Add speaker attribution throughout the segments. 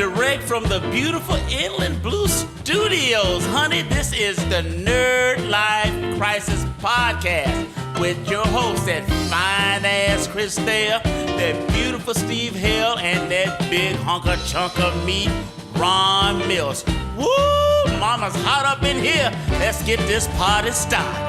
Speaker 1: direct from the beautiful Inland Blue Studios. Honey, this is the Nerdlife Crisis podcast with your host, that fine-ass Chris Thayer, that beautiful Steve Hale, and that big hunk of chunk of meat, Ron Milts. Woo! Mama's hot up in here. Let's get this party started.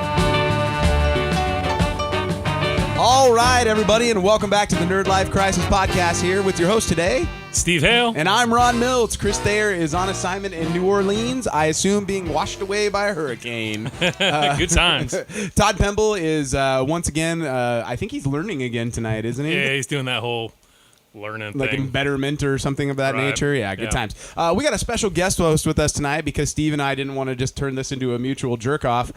Speaker 2: All right, everybody, and welcome back to the Nerdlife Crisis podcast here with your host today,
Speaker 3: Steve Hale.
Speaker 2: And I'm Ron Milts. Chris Thayer is on assignment in New Orleans, I assume being washed away by a hurricane.
Speaker 3: Good times.
Speaker 2: Todd Pemble is, once again, I think he's learning again tonight, isn't he?
Speaker 3: Yeah, he's doing that whole learning
Speaker 2: like
Speaker 3: thing.
Speaker 2: embetterment or something of that nature. Yeah, good times. We got a special guest host with us tonight because Steve and I didn't want to just turn this into a mutual jerk off.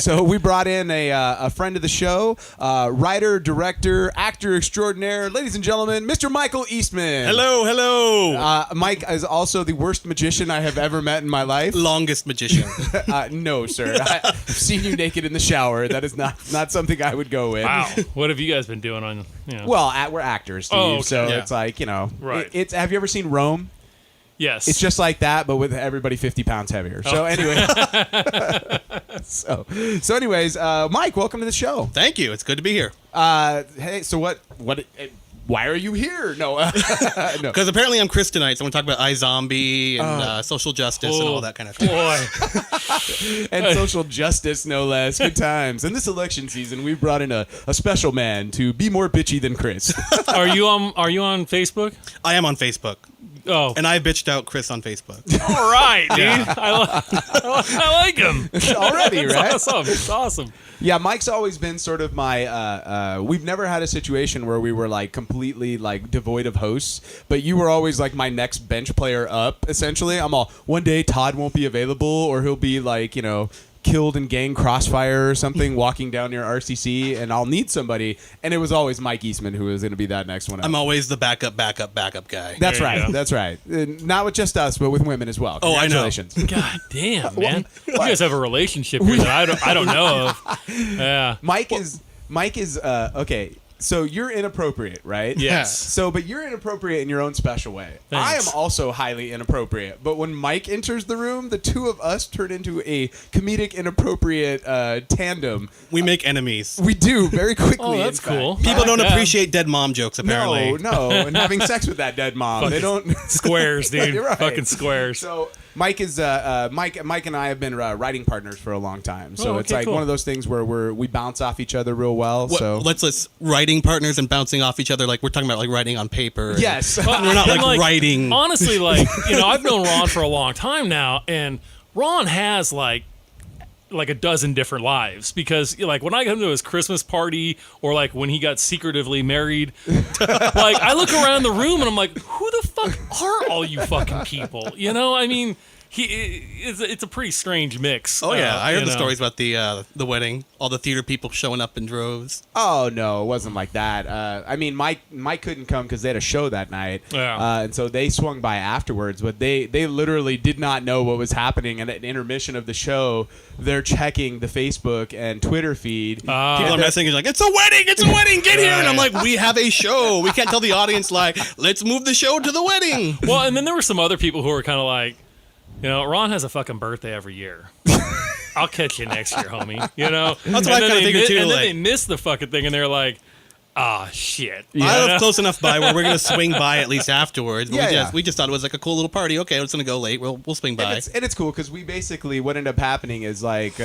Speaker 2: So we brought in a friend of the show, writer, director, actor extraordinaire, ladies and gentlemen, Mr. Michael Eastman.
Speaker 4: Hello, hello.
Speaker 2: Mike is also the worst magician I have ever met in my life.
Speaker 4: Longest magician.
Speaker 2: No, sir. I've seen you naked in the shower. That is not something I would go with.
Speaker 3: Wow. What have you guys been doing on?
Speaker 2: Well, we're actors, Steve.
Speaker 3: Oh, okay.
Speaker 2: So it's like,
Speaker 3: Right.
Speaker 2: It's. Have you ever seen Rome?
Speaker 3: Yes.
Speaker 2: It's just like that, but with everybody 50 pounds heavier. So anyway. So anyways, Mike, welcome to the show.
Speaker 4: Thank you. It's good to be here.
Speaker 2: Hey, so what? Why are you here? No, no.
Speaker 4: Because apparently I'm Chris tonight, so I'm going to talk about iZombie and social justice and all that kind of stuff.
Speaker 3: Boy.
Speaker 2: And social justice, no less. Good times. In this election season, we brought in a special man to be more bitchy than Chris.
Speaker 3: Are you on Facebook?
Speaker 4: I am on Facebook.
Speaker 3: Oh.
Speaker 4: And I bitched out Chris on Facebook.
Speaker 3: All right, dude. I like him.
Speaker 2: Already, right?
Speaker 3: It's awesome. It's awesome.
Speaker 2: Yeah, Mike's always been sort of my, we've never had a situation where we were like completely like devoid of hosts, but you were always like my next bench player up, essentially. I'm all, one day Todd won't be available or he'll be like, killed in gang crossfire or something walking down near RCC, and I'll need somebody. And it was always Mike Eastman who was going to be that next one up.
Speaker 4: I'm always the backup guy.
Speaker 2: That's right. That's right. Not with just us, but with women as well.
Speaker 4: Oh, I know.
Speaker 2: Congratulations.
Speaker 3: God damn, man. You guys have a relationship here that I don't know of. Yeah.
Speaker 2: Mike is okay. So you're inappropriate, right?
Speaker 3: Yes.
Speaker 2: So, but you're inappropriate in your own special way.
Speaker 3: Thanks.
Speaker 2: I am also highly inappropriate. But when Mike enters the room, the two of us turn into a comedic inappropriate tandem.
Speaker 4: We make enemies.
Speaker 2: We do very quickly.
Speaker 3: Oh, that's cool.
Speaker 4: People don't appreciate dead mom jokes, apparently.
Speaker 2: No, and having sex with that dead mom. They don't.
Speaker 3: Squares, dude.
Speaker 2: Right.
Speaker 3: Fucking squares.
Speaker 2: So Mike is Mike and I have been writing partners for a long time. So it's like
Speaker 3: cool.
Speaker 2: one of those things where we bounce off each other real well. So
Speaker 4: Let's writing partners and bouncing off each other, like we're talking about like writing on paper.
Speaker 2: Yes.
Speaker 4: We're not like writing.
Speaker 3: Honestly, I've known Ron for a long time now, and Ron has like a dozen different lives, because like when I come to his Christmas party or like when he got secretively married, like I look around the room and I'm like, who the fuck are all you fucking people? I mean, it's a pretty strange mix.
Speaker 4: Oh yeah, I heard the stories about the wedding, all the theater people showing up in droves.
Speaker 2: Oh no, it wasn't like that. I mean, Mike couldn't come because they had a show that night, and so they swung by afterwards. But they literally did not know what was happening. And at an intermission of the show, they're checking the Facebook and Twitter feed.
Speaker 4: People are messaging like, "It's a wedding, get here!" And I'm like, "We have a show. We can't tell the audience like, let's move the show to the wedding."
Speaker 3: Well, and then there were some other people who were kind of like, Ron has a fucking birthday every year. I'll catch you next year, homie.
Speaker 4: That's what I kind of figured too.
Speaker 3: And then they missed the fucking thing, and they're like, shit.
Speaker 4: I live close enough by where we're going to swing by at least afterwards. But we just thought it was like a cool little party. Okay, it's going to go late. We'll swing by.
Speaker 2: And it's cool because we basically, what ended up happening is like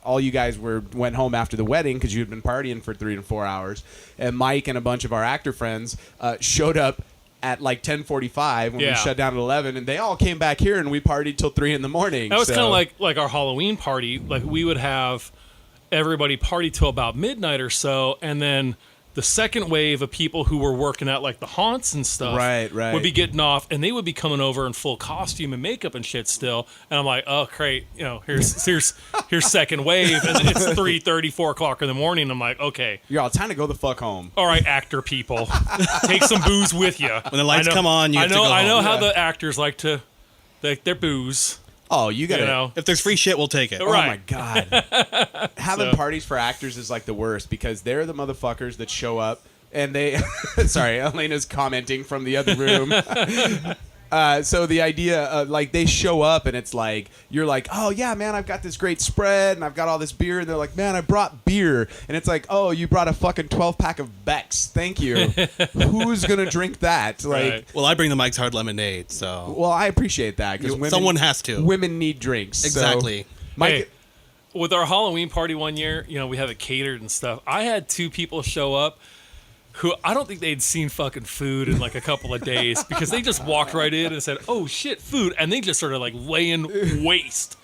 Speaker 2: all you guys went home after the wedding because you had been partying for 3 to 4 hours. And Mike and a bunch of our actor friends showed up at like 10:45 when we shut down at 11, and they all came back here and we partied till 3 in the morning.
Speaker 3: That was kind of like our Halloween party. Like we would have everybody party till about midnight or so, and then the second wave of people who were working at like the haunts and stuff would be getting off, and they would be coming over in full costume and makeup and shit still. And I'm like, oh great, here's second wave, and it's 3:30, 4 o'clock in the morning. I'm like, okay,
Speaker 2: you're all time to go the fuck home.
Speaker 3: All right, actor people, take some booze with you.
Speaker 4: When the lights come on, you have to go home.
Speaker 3: I know how the actors like to their booze.
Speaker 2: Oh, you gotta.
Speaker 4: If there's free shit, we'll take it.
Speaker 2: Right. Oh my god, having parties for actors is like the worst because they're the motherfuckers that show up and they. Sorry, Elena's commenting from the other room. So the idea of like they show up and it's like you're like, oh yeah, man, I've got this great spread and I've got all this beer, and they're like, man, I brought beer, and it's like, oh, you brought a fucking 12-pack of Beck's. Thank you. Who's gonna drink that? Like,
Speaker 3: Right.
Speaker 4: Well, I bring the Mike's Hard Lemonade, so
Speaker 2: well, I appreciate that because
Speaker 4: someone has to.
Speaker 2: Women need drinks.
Speaker 4: Exactly.
Speaker 2: So, Mike.
Speaker 3: Hey, with our Halloween party one year, we have it catered and stuff. I had 2 people show up who I don't think they'd seen fucking food in like a couple of days because they just walked right in and said, "Oh shit, food," and they just started like laying waste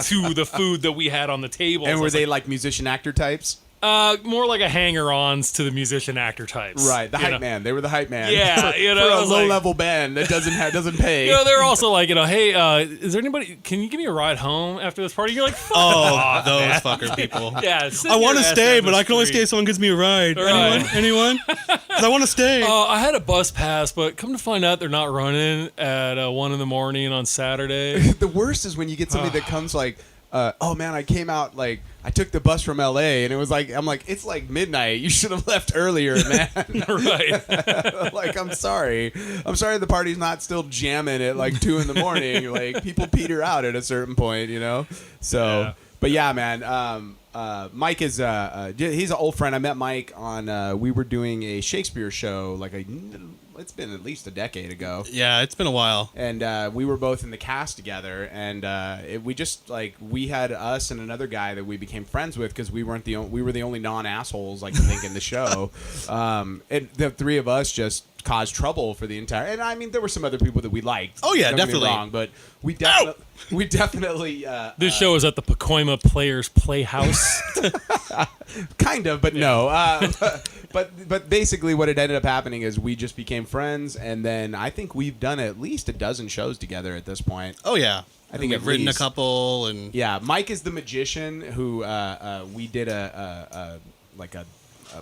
Speaker 3: to the food that we had on the table.
Speaker 2: And
Speaker 3: so
Speaker 2: were they like musician actor types?
Speaker 3: More like a hanger-ons to the musician actor types,
Speaker 2: Right, the hype man. They were the hype man.
Speaker 3: Yeah,
Speaker 2: for,
Speaker 3: for
Speaker 2: a
Speaker 3: like,
Speaker 2: low-level band that doesn't pay.
Speaker 3: They're also like, hey, is there anybody? Can you give me a ride home after this party? You're like, fuck off,
Speaker 4: those
Speaker 3: man.
Speaker 4: fucker people.
Speaker 3: Yeah,
Speaker 4: I want to stay, but I can only stay if someone gives me a ride.
Speaker 3: Right.
Speaker 4: Anyone? Because I want to stay.
Speaker 3: I had a bus pass, but come to find out they're not running at 1 a.m. on Saturday.
Speaker 2: The worst is when you get somebody that comes like, oh man, I came out like I took the bus from LA and it was like, I'm like, it's like midnight. You should have left earlier, man.
Speaker 3: Right.
Speaker 2: Like, I'm sorry the party's not still jamming at like 2 a.m. Like people peter out at a certain point, So,
Speaker 3: Yeah.
Speaker 2: But yeah, man. Mike is he's an old friend. I met Mike on we were doing a Shakespeare show it's been at least a decade ago.
Speaker 4: Yeah, it's been a while.
Speaker 2: And we were both in the cast together, and we had us and another guy that we became friends with because we were the only non-assholes I think in the show. And the 3 of us just caused trouble for the entire. And I mean, there were some other people that we liked.
Speaker 4: Oh yeah,
Speaker 2: Don't get me
Speaker 4: definitely.
Speaker 2: wrong, but we definitely.
Speaker 3: This show is at the Pacoima Players Playhouse.
Speaker 2: Kind of, but no. But basically, what it ended up happening is we just became friends, and then I think we've done at least a dozen shows together at this point.
Speaker 4: Oh yeah.
Speaker 2: I think
Speaker 4: we've
Speaker 2: at
Speaker 4: written
Speaker 2: least.
Speaker 4: a couple, and
Speaker 2: Yeah, Mike is the magician who we did a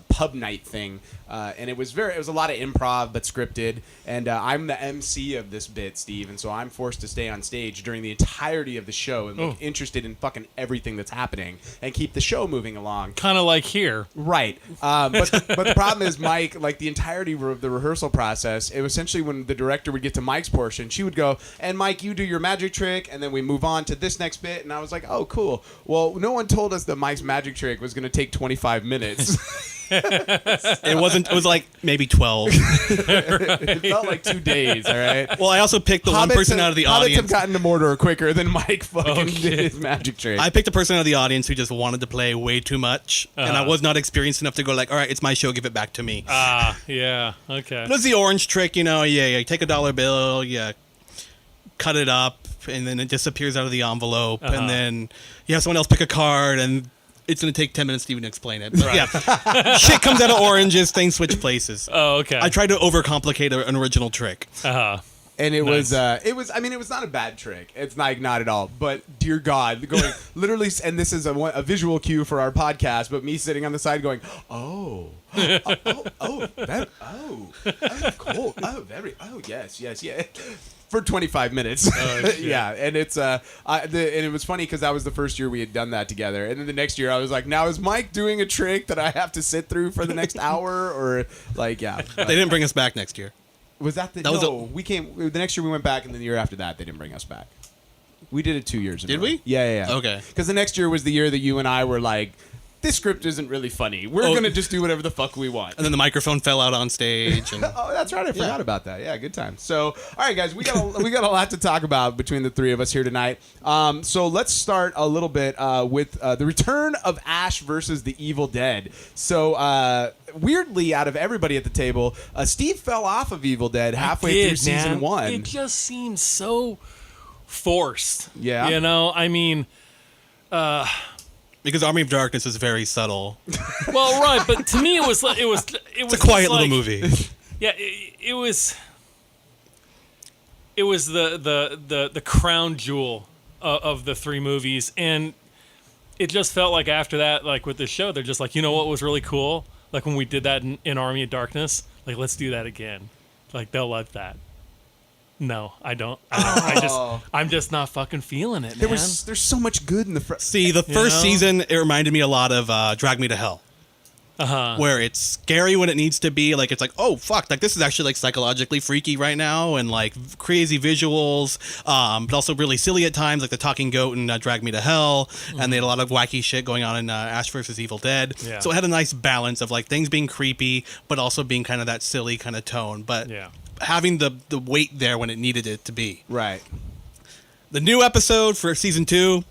Speaker 2: pub night thing, and it was a lot of improv but scripted, and I'm the MC of this bit, Steve, and so I'm forced to stay on stage during the entirety of the show and look interested in fucking everything that's happening and keep the show moving along.
Speaker 3: Kind of like here.
Speaker 2: Right. But the problem is Mike, like the entirety of the rehearsal process, it was essentially when the director would get to Mike's portion, she would go, and Mike, you do your magic trick, and then we move on to this next bit, and I was like, oh, cool. Well, no one told us that Mike's magic trick was going to take 25 minutes.
Speaker 4: it was like maybe 12.
Speaker 2: It felt like 2 days, all right?
Speaker 4: Well, I also picked the one person out of the
Speaker 2: Hobbits
Speaker 4: audience.
Speaker 2: have gotten to Mordor quicker than Mike fucking did his magic trick.
Speaker 4: I picked a person out of the audience who just wanted to play way too much, and I was not experienced enough to go like, all right, it's my show, give it back to me.
Speaker 3: Yeah, okay.
Speaker 4: It was the orange trick, you take a dollar bill, you cut it up, and then it disappears out of the envelope, and then you have someone else pick a card, and it's going to take 10 minutes to even explain it. But yeah, shit comes out of oranges, things switch places.
Speaker 3: Oh, okay.
Speaker 4: I tried to overcomplicate an original trick.
Speaker 2: And it
Speaker 3: Nice.
Speaker 2: was not a bad trick. It's not at all. But dear God, going literally, and this is a visual cue for our podcast. But me sitting on the side going, oh, cool, yes, for 25 minutes.
Speaker 3: Oh, shit.
Speaker 2: Yeah, and it's and it was funny because that was the first year we had done that together, and then the next year I was like, now is Mike doing a trick that I have to sit through for the next hour, or like, yeah.
Speaker 4: They didn't bring us back next year.
Speaker 2: Was that the?
Speaker 4: That was
Speaker 2: no, we came the next year. We went back, and then the year after that, they didn't bring us back. We did it 2 years.
Speaker 4: Did we?
Speaker 2: Yeah.
Speaker 4: Okay.
Speaker 2: Because the next year was the year that you and I were like, this script isn't really funny. We're gonna just do whatever the fuck we want.
Speaker 4: And then the microphone fell out on stage. And
Speaker 2: Oh, that's right. I forgot about that. Yeah, good time. So, all right, guys, we got a lot to talk about between the 3 of us here tonight. So let's start a little bit with the return of Ash versus the Evil Dead. So weirdly, out of everybody at the table, Steve fell off of Evil Dead halfway through season 1.
Speaker 3: It just seems so forced.
Speaker 2: Yeah.
Speaker 3: I mean,
Speaker 4: because Army of Darkness is very subtle.
Speaker 3: well, right, but to me it was
Speaker 4: It's a quiet little movie.
Speaker 3: Yeah, it was the crown jewel of the 3 movies, and it just felt like after that, like with this show, they're just like, you know what was really cool? Like when we did that in Army of Darkness, like let's do that again. Like they'll love that. No, I don't. I'm just not fucking feeling it, man.
Speaker 2: There's so much good in the
Speaker 4: See, the first season, it reminded me a lot of Drag Me to Hell. where it's scary when it needs to be. Like, it's like, oh, fuck, like, this is actually, like, psychologically freaky right now, and, like, crazy visuals, but also really silly at times, like the talking goat and Drag Me to Hell, and they had a lot of wacky shit going on in Ash vs. Evil Dead.
Speaker 3: Yeah.
Speaker 4: So it had a nice balance of, like, things being creepy, but also being kind of that silly kind of tone, but having the weight there when it needed it to be.
Speaker 2: Right.
Speaker 4: The new episode for season 2,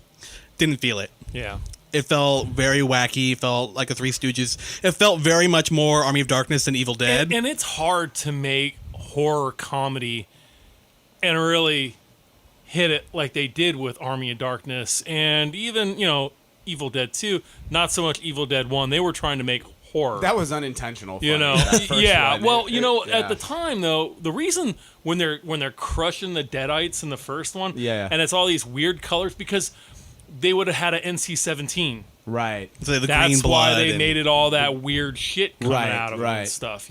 Speaker 4: didn't feel it.
Speaker 3: Yeah.
Speaker 4: It felt very wacky. It felt like a Three Stooges. It felt very much more Army of Darkness than Evil Dead.
Speaker 3: And it's hard to make horror comedy and really hit it like they did with Army of Darkness and even, Evil Dead 2. Not so much Evil Dead 1. They were trying to make horror.
Speaker 2: That was unintentional. Funny,
Speaker 3: yeah. Well,
Speaker 2: yeah.
Speaker 3: at the time though, the reason when they're crushing the Deadites in the first one, and it's all these weird colors because they would have had an NC-17.
Speaker 2: Right.
Speaker 4: So the
Speaker 3: That's
Speaker 4: green blood
Speaker 3: why they made it all that weird shit coming out of it and stuff,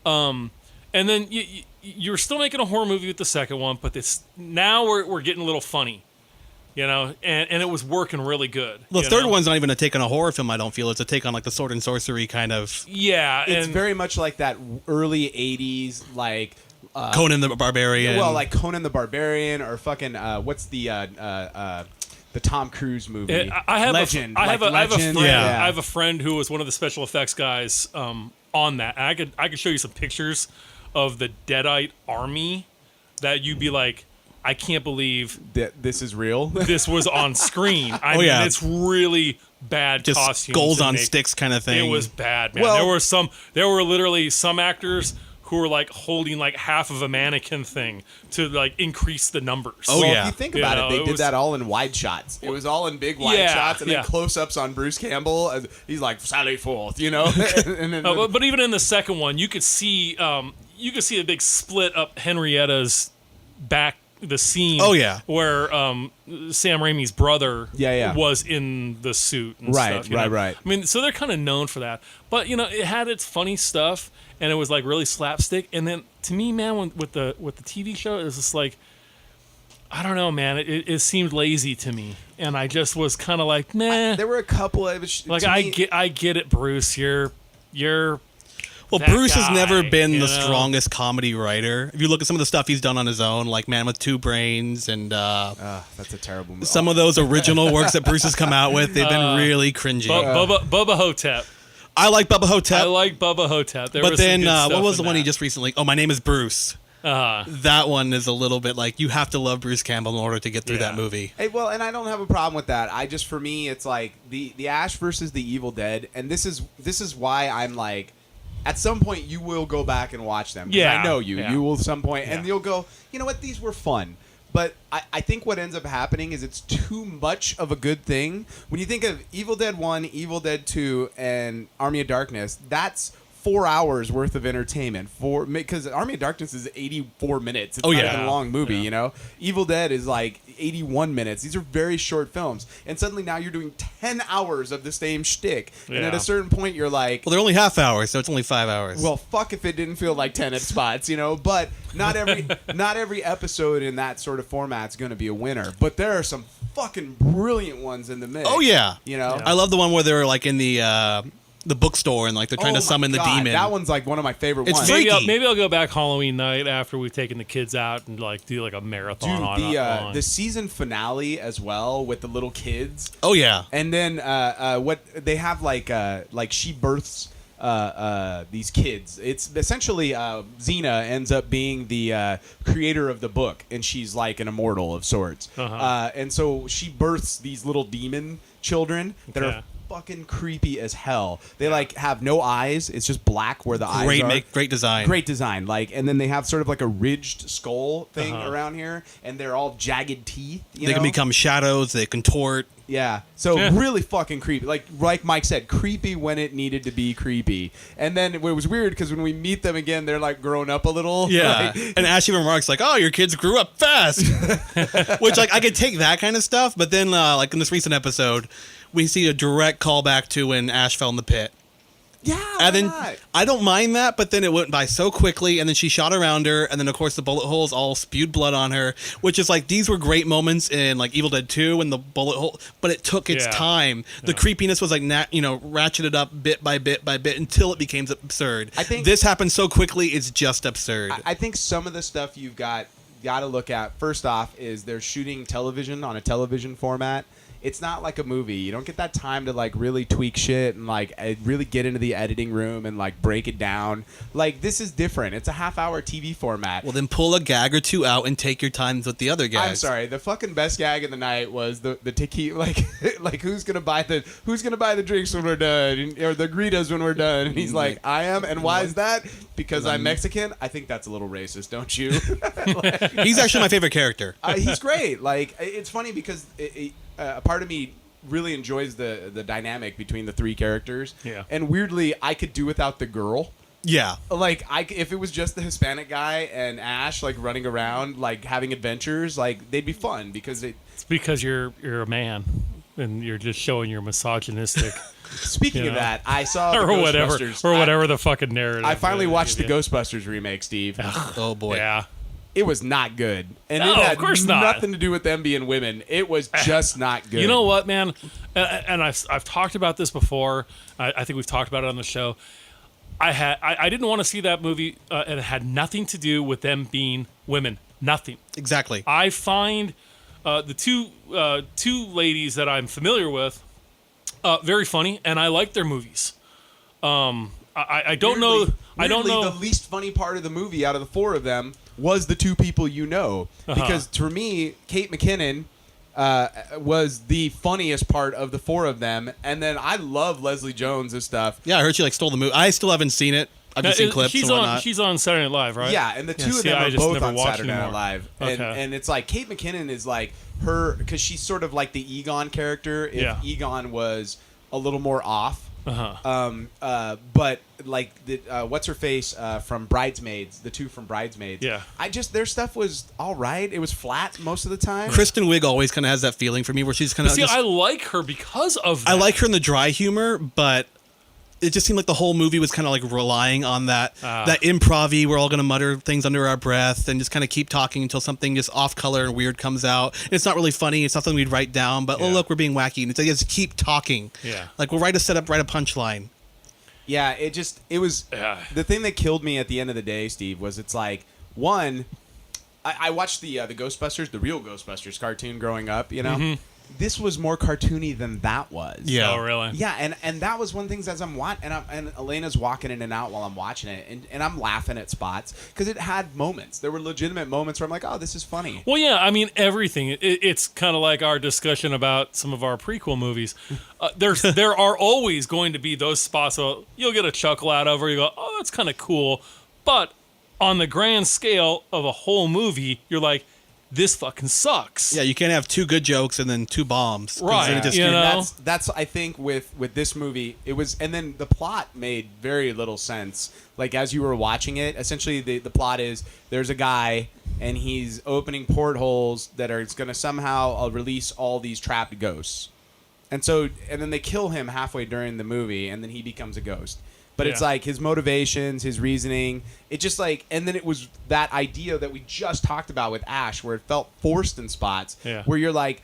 Speaker 3: And then you're still making a horror movie with the second one, but now we're getting a little funny, and it was working really good.
Speaker 4: The third one's not even a take on a horror film, I don't feel. It's a take on, like, the sword and sorcery kind of...
Speaker 3: Yeah.
Speaker 2: It's very much like that early 80s, like...
Speaker 4: Conan the Barbarian.
Speaker 2: Well, like Conan the Barbarian or fucking... what's the Tom Cruise movie?
Speaker 3: I have
Speaker 2: Legend.
Speaker 3: I have a friend.
Speaker 2: Yeah.
Speaker 3: I have a friend who was one of the special effects guys on that. And I could show you some pictures of the Deadite army that you'd be like, I can't believe
Speaker 2: this is real.
Speaker 3: This was on screen. I mean, it's really bad
Speaker 4: just
Speaker 3: costumes.
Speaker 4: Skulls on sticks kind of thing.
Speaker 3: It was bad, man.
Speaker 2: Well,
Speaker 3: there were literally some actors who were like holding like half of a mannequin thing to like increase the numbers.
Speaker 2: If you think about it, they did that all in wide shots. It was all in big wide shots and then close-ups on Bruce Campbell. He's like, Sally forth, and then,
Speaker 3: but even in the second one, you could see a big split up Henrietta's back, the scene where Sam Raimi's brother was in the suit and stuff.
Speaker 2: Right.
Speaker 3: I mean, so they're kind of known for that. But, it had its funny stuff, and it was, like, really slapstick. And then, to me, man, with the TV show, it was just like, I don't know, man. It seemed lazy to me. And I just was kind of like, nah.
Speaker 2: There were a couple of...
Speaker 3: I get it, Bruce. You're
Speaker 4: Well, Bruce has never been the strongest comedy writer. If you look at some of the stuff he's done on his own, like Man with Two Brains and
Speaker 2: that's a terrible movie.
Speaker 4: Some of those original works that Bruce has come out with, they've been really cringy.
Speaker 3: Bubba Hotep.
Speaker 4: I like Bubba Hotep.
Speaker 3: I like Bubba Hotep.
Speaker 4: But then, what was the one he just recently... Oh, My Name is Bruce. That one is a little bit like, you have to love Bruce Campbell in order to get through that movie.
Speaker 2: Hey, well, and I don't have a problem with that. For me, it's like the Ash versus the Evil Dead, and this is why I'm like... At some point, you will go back and watch them. Yeah. I know you. Yeah. You will at some point, and you'll go, you know what, these were fun. But I think what ends up happening is it's too much of a good thing. When you think of Evil Dead 1, Evil Dead 2, and Army of Darkness, that's 4 hours worth of entertainment. Because Army of Darkness is 84 minutes. It's not even a long movie, Evil Dead is like 81 minutes. These are very short films. And suddenly now you're doing 10 hours of the same shtick. Yeah. And at a certain point you're like...
Speaker 4: Well, they're only half hours, so it's only 5 hours.
Speaker 2: Well, fuck if it didn't feel like 10 at spots, But not every episode in that sort of format's going to be a winner. But there are some fucking brilliant ones in the mix.
Speaker 4: Oh, yeah.
Speaker 2: I
Speaker 4: love the one where they're like in the bookstore and like they're trying to summon the demon.
Speaker 2: That one's like one of my favorite ones.
Speaker 3: Maybe I'll go back Halloween night after we've taken the kids out and like do like a marathon on
Speaker 2: the season finale as well with the little kids.
Speaker 4: Oh yeah.
Speaker 2: And then what they have like she births these kids. It's essentially Xena ends up being the creator of the book, and she's like an immortal of sorts. And so she births these little demon children that are fucking creepy as hell. They like have no eyes. It's just black where the eyes are.
Speaker 4: Great design.
Speaker 2: Great design. Like, and then they have sort of like a ridged skull thing around here, and they're all jagged teeth.
Speaker 4: They can become shadows. They contort.
Speaker 2: Yeah. So really fucking creepy. Like Mike said, creepy when it needed to be creepy. And then it was weird because when we meet them again, they're like grown up a little.
Speaker 4: Yeah. And Ash even remarks like, "Oh, your kids grew up fast," which like I could take that kind of stuff, but then like in this recent episode, we see a direct callback to when Ash fell in the pit.
Speaker 2: Yeah,
Speaker 4: and then
Speaker 2: not?
Speaker 4: I don't mind that, but then it went by so quickly, and then she shot around her, and then of course the bullet holes all spewed blood on her, which is like these were great moments in like Evil Dead 2 when the bullet hole, but it took its time. The creepiness was like ratcheted up bit by bit by bit until it became absurd. I think this happened so quickly; it's just absurd.
Speaker 2: I think some of the stuff you've got to look at first off is they're shooting television on a television format. It's not like a movie. You don't get that time to like really tweak shit and like really get into the editing room and like break it down. Like this is different. It's a half-hour TV format.
Speaker 4: Well, then pull a gag or two out and take your time with the other gags.
Speaker 2: I'm sorry. The fucking best gag of the night was the tequila. Like who's gonna buy the drinks when we're done, or the gritas when we're done? And he's like, I am. And why is that? Because I'm Mexican. I think that's a little racist, don't you?
Speaker 4: He's actually my favorite character.
Speaker 2: He's great. Like it's funny because a part of me really enjoys the dynamic between the three characters. Yeah. And weirdly, I could do without the girl.
Speaker 4: Yeah.
Speaker 2: Like if it was just the Hispanic guy and Ash like running around like having adventures, like they'd be fun because it's
Speaker 3: because you're a man and you're just showing your misogynistic.
Speaker 2: Speaking of that, I saw
Speaker 3: or
Speaker 2: Ghostbusters.
Speaker 3: whatever the fucking narrative.
Speaker 2: I finally watched the Ghostbusters remake, Steve.
Speaker 4: Oh boy.
Speaker 3: Yeah.
Speaker 2: It was not good. And
Speaker 3: no,
Speaker 2: it had
Speaker 3: of course
Speaker 2: nothing to do with them being women. It was just not good.
Speaker 3: You know what, man? And I've talked about this before. I think we've talked about it on the show. I didn't want to see that movie, and it had nothing to do with them being women. Nothing.
Speaker 4: Exactly.
Speaker 3: I find the two ladies that I'm familiar with very funny, and I like their movies. I don't know. I don't know.
Speaker 2: The least funny part of the movie out of the four of them was the two people you know. Because for me, Kate McKinnon was the funniest part of the four of them. And then I love Leslie Jones and stuff.
Speaker 4: Yeah, I heard she like stole the movie. I still haven't seen it. I've just seen clips and whatnot.
Speaker 3: She's on Saturday Night Live, right?
Speaker 2: Yeah, and the two of them are both on Saturday Night Live. And it's like Kate McKinnon is like her, because she's sort of like the Egon character if Egon was a little more off. But like what's her face from Bridesmaids, the two from Bridesmaids. Yeah, their stuff was all right. It was flat most of the time.
Speaker 4: Kristen Wiig always kind of has that feeling for me where she's kind of.
Speaker 3: See, I like her because of that.
Speaker 4: I like her in the dry humor, but it just seemed like the whole movie was kind of like relying on that improv-y, we're all going to mutter things under our breath and just kind of keep talking until something just off color and weird comes out. And it's not really funny. It's not something we'd write down, but oh look, we're being wacky. And it's like, just keep talking. Yeah. Like we'll write a setup, write a punchline.
Speaker 2: Yeah, it was the thing that killed me at the end of the day, Steve, was it's like, one, I watched the Ghostbusters, the real Ghostbusters cartoon growing up, you know? Mm-hmm. This was more cartoony than that was.
Speaker 3: Yeah. Oh, really?
Speaker 2: Yeah, and that was one thing as I'm watching, and Elena's walking in and out while I'm watching it, and I'm laughing at spots because it had moments. There were legitimate moments where I'm like, oh, this is funny.
Speaker 3: Well, yeah, I mean, everything. It's kind of like our discussion about some of our prequel movies. There are always going to be those spots that you'll get a chuckle out of, or you go, oh, that's kind of cool. But on the grand scale of a whole movie, you're like, this fucking sucks.
Speaker 4: Yeah, you can't have two good jokes and then two bombs.
Speaker 3: Right.
Speaker 2: That's I think with this movie, it was, and then the plot made very little sense. Like as you were watching it, essentially the plot is there's a guy and he's opening portholes that are going to somehow release all these trapped ghosts. And then they kill him halfway during the movie and then he becomes a ghost. But it's like his motivations, his reasoning. It just like, and then it was that idea that we just talked about with Ash, where it felt forced in spots, where you're like,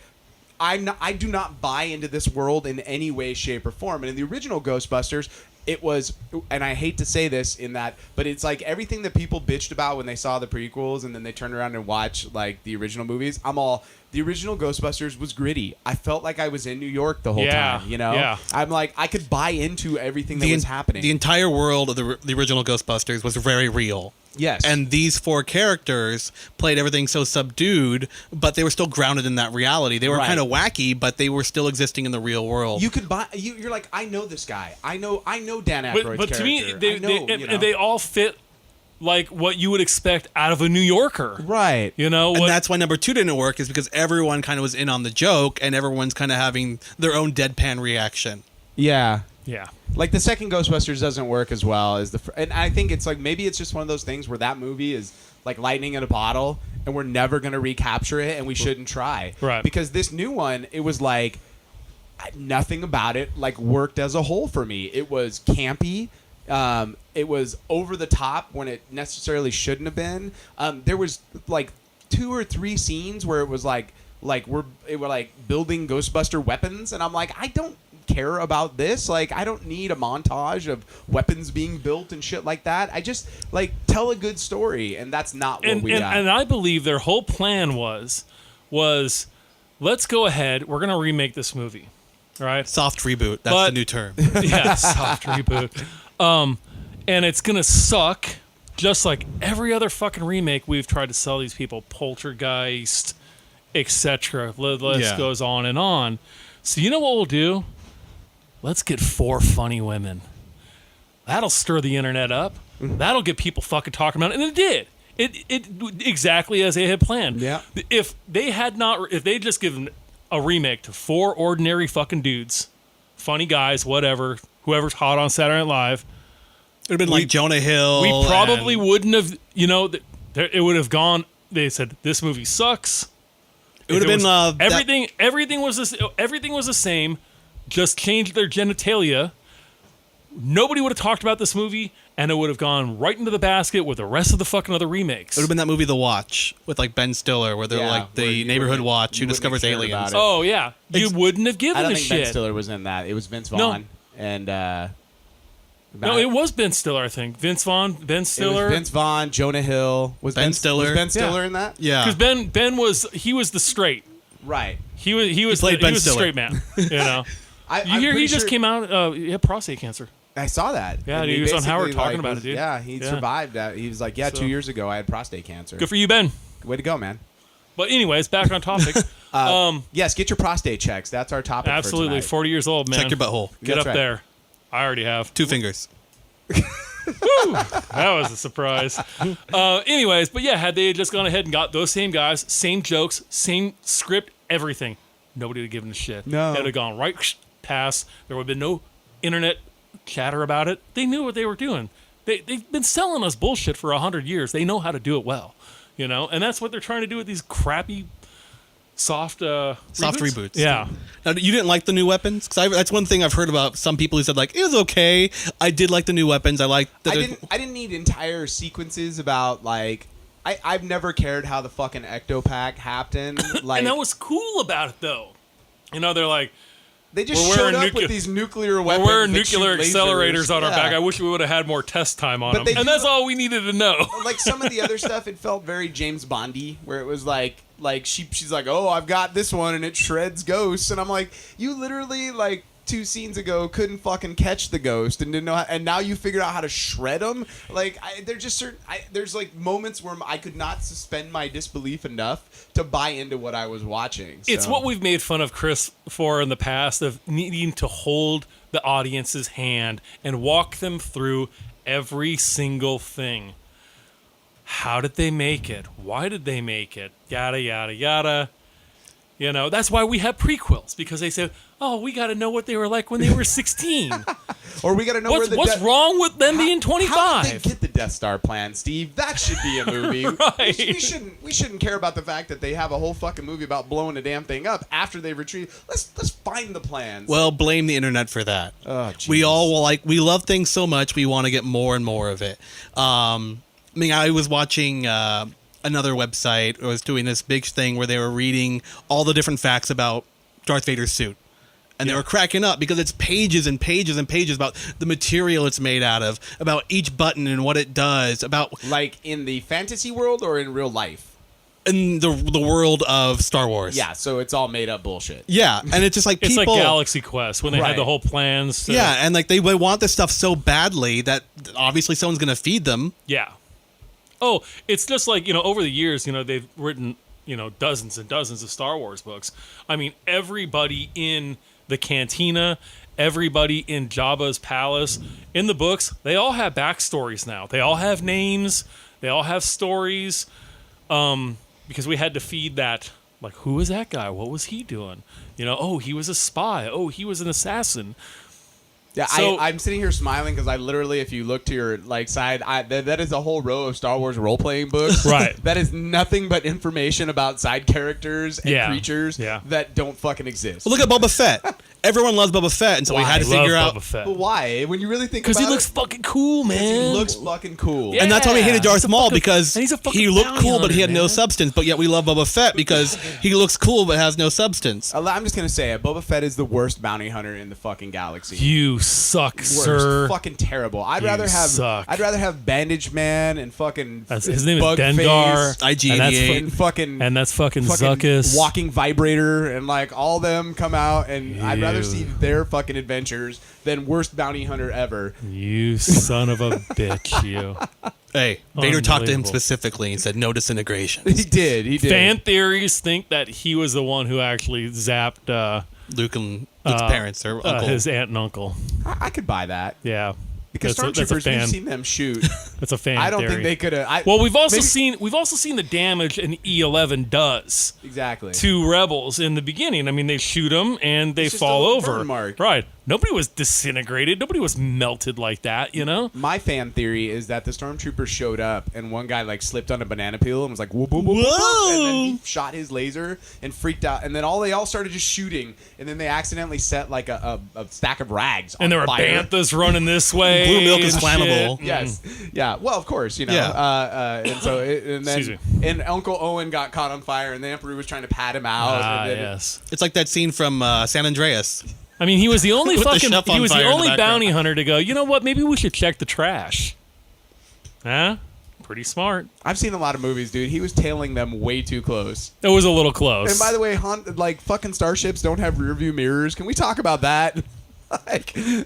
Speaker 2: I do not buy into this world in any way, shape, or form. And in the original Ghostbusters, it was, and I hate to say this in that, but it's like everything that people bitched about when they saw the prequels and then they turned around and watched like the original movies. The original Ghostbusters was gritty. I felt like I was in New York the whole time, you know? Yeah. I'm like, I could buy into everything that was happening.
Speaker 4: The entire world of the original Ghostbusters was very real.
Speaker 2: Yes.
Speaker 4: And these four characters played everything so subdued, but they were still grounded in that reality. They were kind of wacky, but they were still existing in the real world.
Speaker 2: You could buy. You're like, I know this guy. I know Dan Aykroyd's character.
Speaker 3: But to me, they all fit like what you would expect out of a New Yorker.
Speaker 2: Right.
Speaker 3: You know?
Speaker 4: And that's why number 2 didn't work, is because everyone kind of was in on the joke and everyone's kind of having their own deadpan reaction.
Speaker 2: Yeah.
Speaker 3: Yeah.
Speaker 2: Like the second Ghostbusters doesn't work as well as and I think it's like maybe it's just one of those things where that movie is like lightning in a bottle and we're never going to recapture it and we shouldn't try.
Speaker 3: Right.
Speaker 2: Because this new one, it was like nothing about it like worked as a whole for me. It was campy. It was over the top when it necessarily shouldn't have been. There was like 2 or 3 scenes where it was like we're building Ghostbuster weapons, and I'm like, I don't care about this. Like, I don't need a montage of weapons being built and shit like that. I just like tell a good story, and that's not what we got.
Speaker 3: And I believe their whole plan was let's go ahead. We're gonna remake this movie, right?
Speaker 4: Soft reboot. That's the new term.
Speaker 3: Yeah, soft reboot. And it's gonna suck, just like every other fucking remake we've tried to sell these people. Poltergeist, etc. List goes on and on. So you know what we'll do? Let's get 4 funny women. That'll stir the internet up. That'll get people fucking talking about it. And it did. It exactly as they had planned.
Speaker 2: Yeah.
Speaker 3: If they just given a remake to 4 ordinary fucking dudes, funny guys, whatever, whoever's hot on Saturday Night Live,
Speaker 4: it would have been like Jonah Hill.
Speaker 3: We probably wouldn't have, it would have gone. They said this movie sucks.
Speaker 4: It would have been
Speaker 3: everything. Everything was the same. Just changed their genitalia. Nobody would have talked about this movie, and it would have gone right into the basket with the rest of the fucking other remakes.
Speaker 4: It would have been that movie The Watch with like Ben Stiller, where they're like the neighborhood watch who discovers aliens.
Speaker 3: Oh yeah, you wouldn't have given a shit. I don't think
Speaker 2: Ben Stiller was in that. It was Vince Vaughn and.
Speaker 3: No, it was Ben Stiller. I think Ben Stiller,
Speaker 2: Vince Vaughn, Jonah Hill. Was Ben Stiller? Was Ben Stiller in that?
Speaker 4: Yeah,
Speaker 3: because Ben was the straight.
Speaker 2: Right.
Speaker 3: He was the straight man. You know. He just came out. He had prostate cancer.
Speaker 2: I saw that.
Speaker 3: Yeah, he was on Howard talking about it, dude.
Speaker 2: Yeah, he survived that. He was like, 2 years ago I had prostate cancer.
Speaker 3: Good for you, Ben.
Speaker 2: Way to go, man.
Speaker 3: But anyways, back on topic.
Speaker 2: Yes, get your prostate checks. That's our topic.
Speaker 3: Absolutely,
Speaker 2: for
Speaker 3: 40 years old, man.
Speaker 4: Check your butthole.
Speaker 3: Get up there. I already have
Speaker 4: 2 fingers.
Speaker 3: Woo, that was a surprise. Anyways, but yeah, had they just gone ahead and got those same guys, same jokes, same script, everything, nobody would have given a shit.
Speaker 2: No.
Speaker 3: It would have gone right past. There would have been no internet chatter about it. They knew what they were doing. They've been selling us bullshit for 100 years. They know how to do it well, and that's what they're trying to do with these crappy soft reboots. Yeah.
Speaker 4: Now, you didn't like the new weapons? Because that's one thing I've heard about some people who said like it was okay. I did like the new weapons. I liked that.
Speaker 2: I didn't need entire sequences about like. I've never cared how the fucking ectopack happened. Like,
Speaker 3: and that was cool about it though. They're like.
Speaker 2: They just showed up with these nuclear weapons.
Speaker 3: We're wearing nuclear accelerators on our back. I wish we would have had more test time on them. And that's all we needed to know.
Speaker 2: Like some of the other stuff, it felt very James Bondy, where it was like she's like, oh, I've got this one, and it shreds ghosts. And I'm like, you literally, like, 2 scenes ago couldn't fucking catch the ghost and didn't know how, and now you figured out how to shred them. Like, there's just there's like moments where I could not suspend my disbelief enough to buy into what I was watching. So.
Speaker 3: It's what we've made fun of Chris for in the past, of needing to hold the audience's hand and walk them through every single thing. How did they make it? Why did they make it? Yada, yada, yada. That's why we have prequels, because they said, oh, we got to know what they were like when they were 16.
Speaker 2: Or we got to know
Speaker 3: what's wrong with them being 25.
Speaker 2: How did they get the Death Star plan, Steve? That should be a movie.
Speaker 3: Right.
Speaker 2: We shouldn't care about the fact that they have a whole fucking movie about blowing the damn thing up after they retreat. Let's find the plans.
Speaker 4: Well, blame the internet for that.
Speaker 2: Oh,
Speaker 4: we we love things so much, we want to get more and more of it. I was watching another website was doing this big thing where they were reading all the different facts about Darth Vader's suit. And they were cracking up because it's pages and pages and pages about the material it's made out of, about each button and what it does, about...
Speaker 2: Like in the fantasy world or in real life?
Speaker 4: In the world of Star Wars.
Speaker 2: Yeah, so it's all made up bullshit.
Speaker 4: Yeah, and it's just like people...
Speaker 3: It's like Galaxy Quest when they had the whole plans.
Speaker 4: Yeah, and like they want this stuff so badly that obviously someone's going to feed them.
Speaker 3: Yeah. Oh, it's just like, over the years, they've written, dozens and dozens of Star Wars books. I mean, everybody in the cantina, everybody in Jabba's palace, in the books, they all have backstories now. They all have names. They all have stories. Because we had to feed that, like, who was that guy? What was he doing? Oh, he was a spy. Oh, he was an assassin.
Speaker 2: Yeah, so, I'm sitting here smiling because I literally, if you look to your side, that is a whole row of Star Wars role-playing books.
Speaker 3: Right.
Speaker 2: That is nothing but information about side characters and creatures that don't fucking exist.
Speaker 4: Well, look at Boba Fett. everyone loves Boba Fett, and so we had to figure out
Speaker 3: Boba Fett.
Speaker 2: But why? When you really think about it,
Speaker 3: Because he looks fucking cool, man.
Speaker 2: he looks fucking cool.
Speaker 3: Yeah.
Speaker 4: And that's why we hated Darth Maul, because
Speaker 3: and he's a fucking
Speaker 4: he looked
Speaker 3: bounty
Speaker 4: cool, but he had
Speaker 3: hunter,
Speaker 4: no
Speaker 3: man.
Speaker 4: substance. But yet we love Boba Fett because he looks cool but has no substance.
Speaker 2: I'm just gonna say it. Boba Fett is the worst bounty hunter in the fucking galaxy.
Speaker 3: You suck,
Speaker 2: Worst.
Speaker 3: sir.
Speaker 2: Fucking terrible. I'd
Speaker 3: You
Speaker 2: rather
Speaker 3: suck.
Speaker 2: have Bandage Man and fucking
Speaker 3: His name is
Speaker 2: Bug
Speaker 3: Dengar.
Speaker 2: Face
Speaker 4: IG-88.
Speaker 2: and fucking
Speaker 3: And that's fucking Zuckus.
Speaker 2: Walking Vibrator and like all them come out, and I'd rather
Speaker 3: Ew.
Speaker 2: see their fucking adventures than worst bounty hunter ever.
Speaker 3: You son of a bitch, you.
Speaker 4: Hey, Vader talked to him
Speaker 3: Unbelievable.
Speaker 4: specifically and said no disintegration.
Speaker 2: He did.
Speaker 3: Fan theories think that he was the one who actually zapped
Speaker 4: Luke and Luke's parents or uncle.
Speaker 3: his aunt and uncle.
Speaker 2: I could buy that
Speaker 3: Yeah.
Speaker 2: because
Speaker 3: That's a
Speaker 2: stormtroopers,
Speaker 3: fan.
Speaker 2: we've seen them shoot.
Speaker 3: That's a fan
Speaker 2: I don't
Speaker 3: theory.
Speaker 2: think they could have.
Speaker 3: Well, we've also seen the damage an E11 does
Speaker 2: exactly.
Speaker 3: to rebels in the beginning. I mean, they shoot them and they
Speaker 2: It's just a
Speaker 3: fall
Speaker 2: little
Speaker 3: over.
Speaker 2: burn mark.
Speaker 3: Right. Nobody was disintegrated. Nobody was melted like that. You know.
Speaker 2: My fan theory is that the stormtroopers showed up and one guy like slipped on a banana peel and was like whoop, whoop, whoop, whoop, whoop, and then he shot his laser and freaked out, and then they all started just shooting, and then they accidentally set like a stack of rags on
Speaker 3: And there were
Speaker 2: fire.
Speaker 3: banthas running this way.
Speaker 4: Blue milk is
Speaker 3: and
Speaker 4: flammable.
Speaker 3: shit.
Speaker 2: Yes. Yeah. Well, of course, you know.
Speaker 4: Yeah.
Speaker 2: And so, and
Speaker 3: Excuse
Speaker 2: then,
Speaker 3: me.
Speaker 2: and Uncle Owen got caught on fire, and the Emperor was trying to pat him out.
Speaker 3: Ah,
Speaker 2: and then
Speaker 3: yes.
Speaker 4: It's like that scene from San Andreas.
Speaker 3: I mean, he was the only
Speaker 4: With the
Speaker 3: fucking.
Speaker 4: chef on
Speaker 3: He was the
Speaker 4: fire in the
Speaker 3: only
Speaker 4: background.
Speaker 3: bounty hunter to go. You know what? Maybe we should check the trash. Huh? Pretty smart.
Speaker 2: I've seen a lot of movies, dude. He was tailing them way too close.
Speaker 3: It was a little close.
Speaker 2: And by the way, like fucking starships don't have rear view mirrors. Can we talk about that?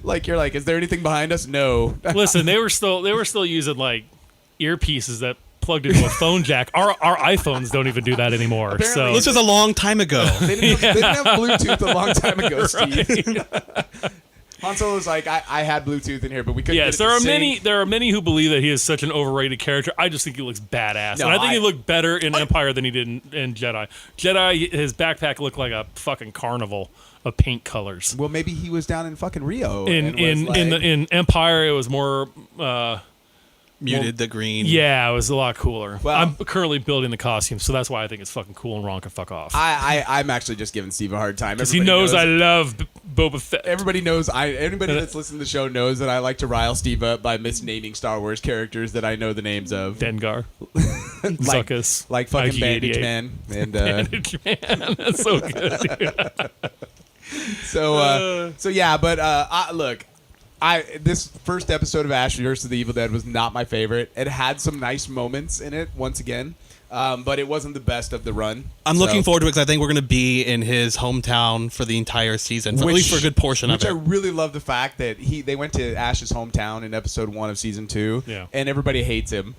Speaker 2: like you're like, is there anything behind us? No.
Speaker 3: Listen, they were still using like earpieces that plugged into a phone jack. Our iPhones don't even do that anymore.
Speaker 2: Apparently.
Speaker 4: This was a long time ago.
Speaker 2: They didn't have Bluetooth a long time ago, Steve. Han Solo's like, I had Bluetooth in here, but we couldn't.
Speaker 3: Yes,
Speaker 2: get it to sync.
Speaker 3: there are many who believe that he is such an overrated character. I just think he looks badass,
Speaker 2: No,
Speaker 3: and I think
Speaker 2: I-
Speaker 3: he looked better in Empire than he did in Jedi. Jedi, his backpack looked like a fucking carnival of paint colors.
Speaker 2: Well, maybe he was down in fucking Rio.
Speaker 3: In Empire, it was more.
Speaker 4: Muted the green.
Speaker 3: Yeah, it was a lot cooler.
Speaker 2: Well-
Speaker 3: I'm currently building the costume, so that's why I think it's fucking cool and Ron can fuck off.
Speaker 2: I'm actually just giving Steve a hard time
Speaker 3: Because he knows I love Boba Fett.
Speaker 2: Everybody knows. Anybody that's listened to the show knows that I like to rile Steve up by misnaming Star Wars characters that I know the names of.
Speaker 3: Dengar.
Speaker 2: like,
Speaker 3: Zuckus.
Speaker 2: like fucking
Speaker 3: IG-88.
Speaker 2: Bandage Man and
Speaker 3: Bandage Man. That's so good, dude.
Speaker 2: so yeah. But look. This first episode of Ash vs. the Evil Dead was not my favorite. It had some nice moments in it, once again, but it wasn't the best of the run.
Speaker 4: I'm looking forward to it because I think we're going to be in his hometown for the entire season, at least for a good portion of
Speaker 2: Which
Speaker 4: it.
Speaker 2: I really love the fact that they went to Ash's hometown in episode 1 of season 2,
Speaker 3: Yeah.
Speaker 2: and everybody hates him.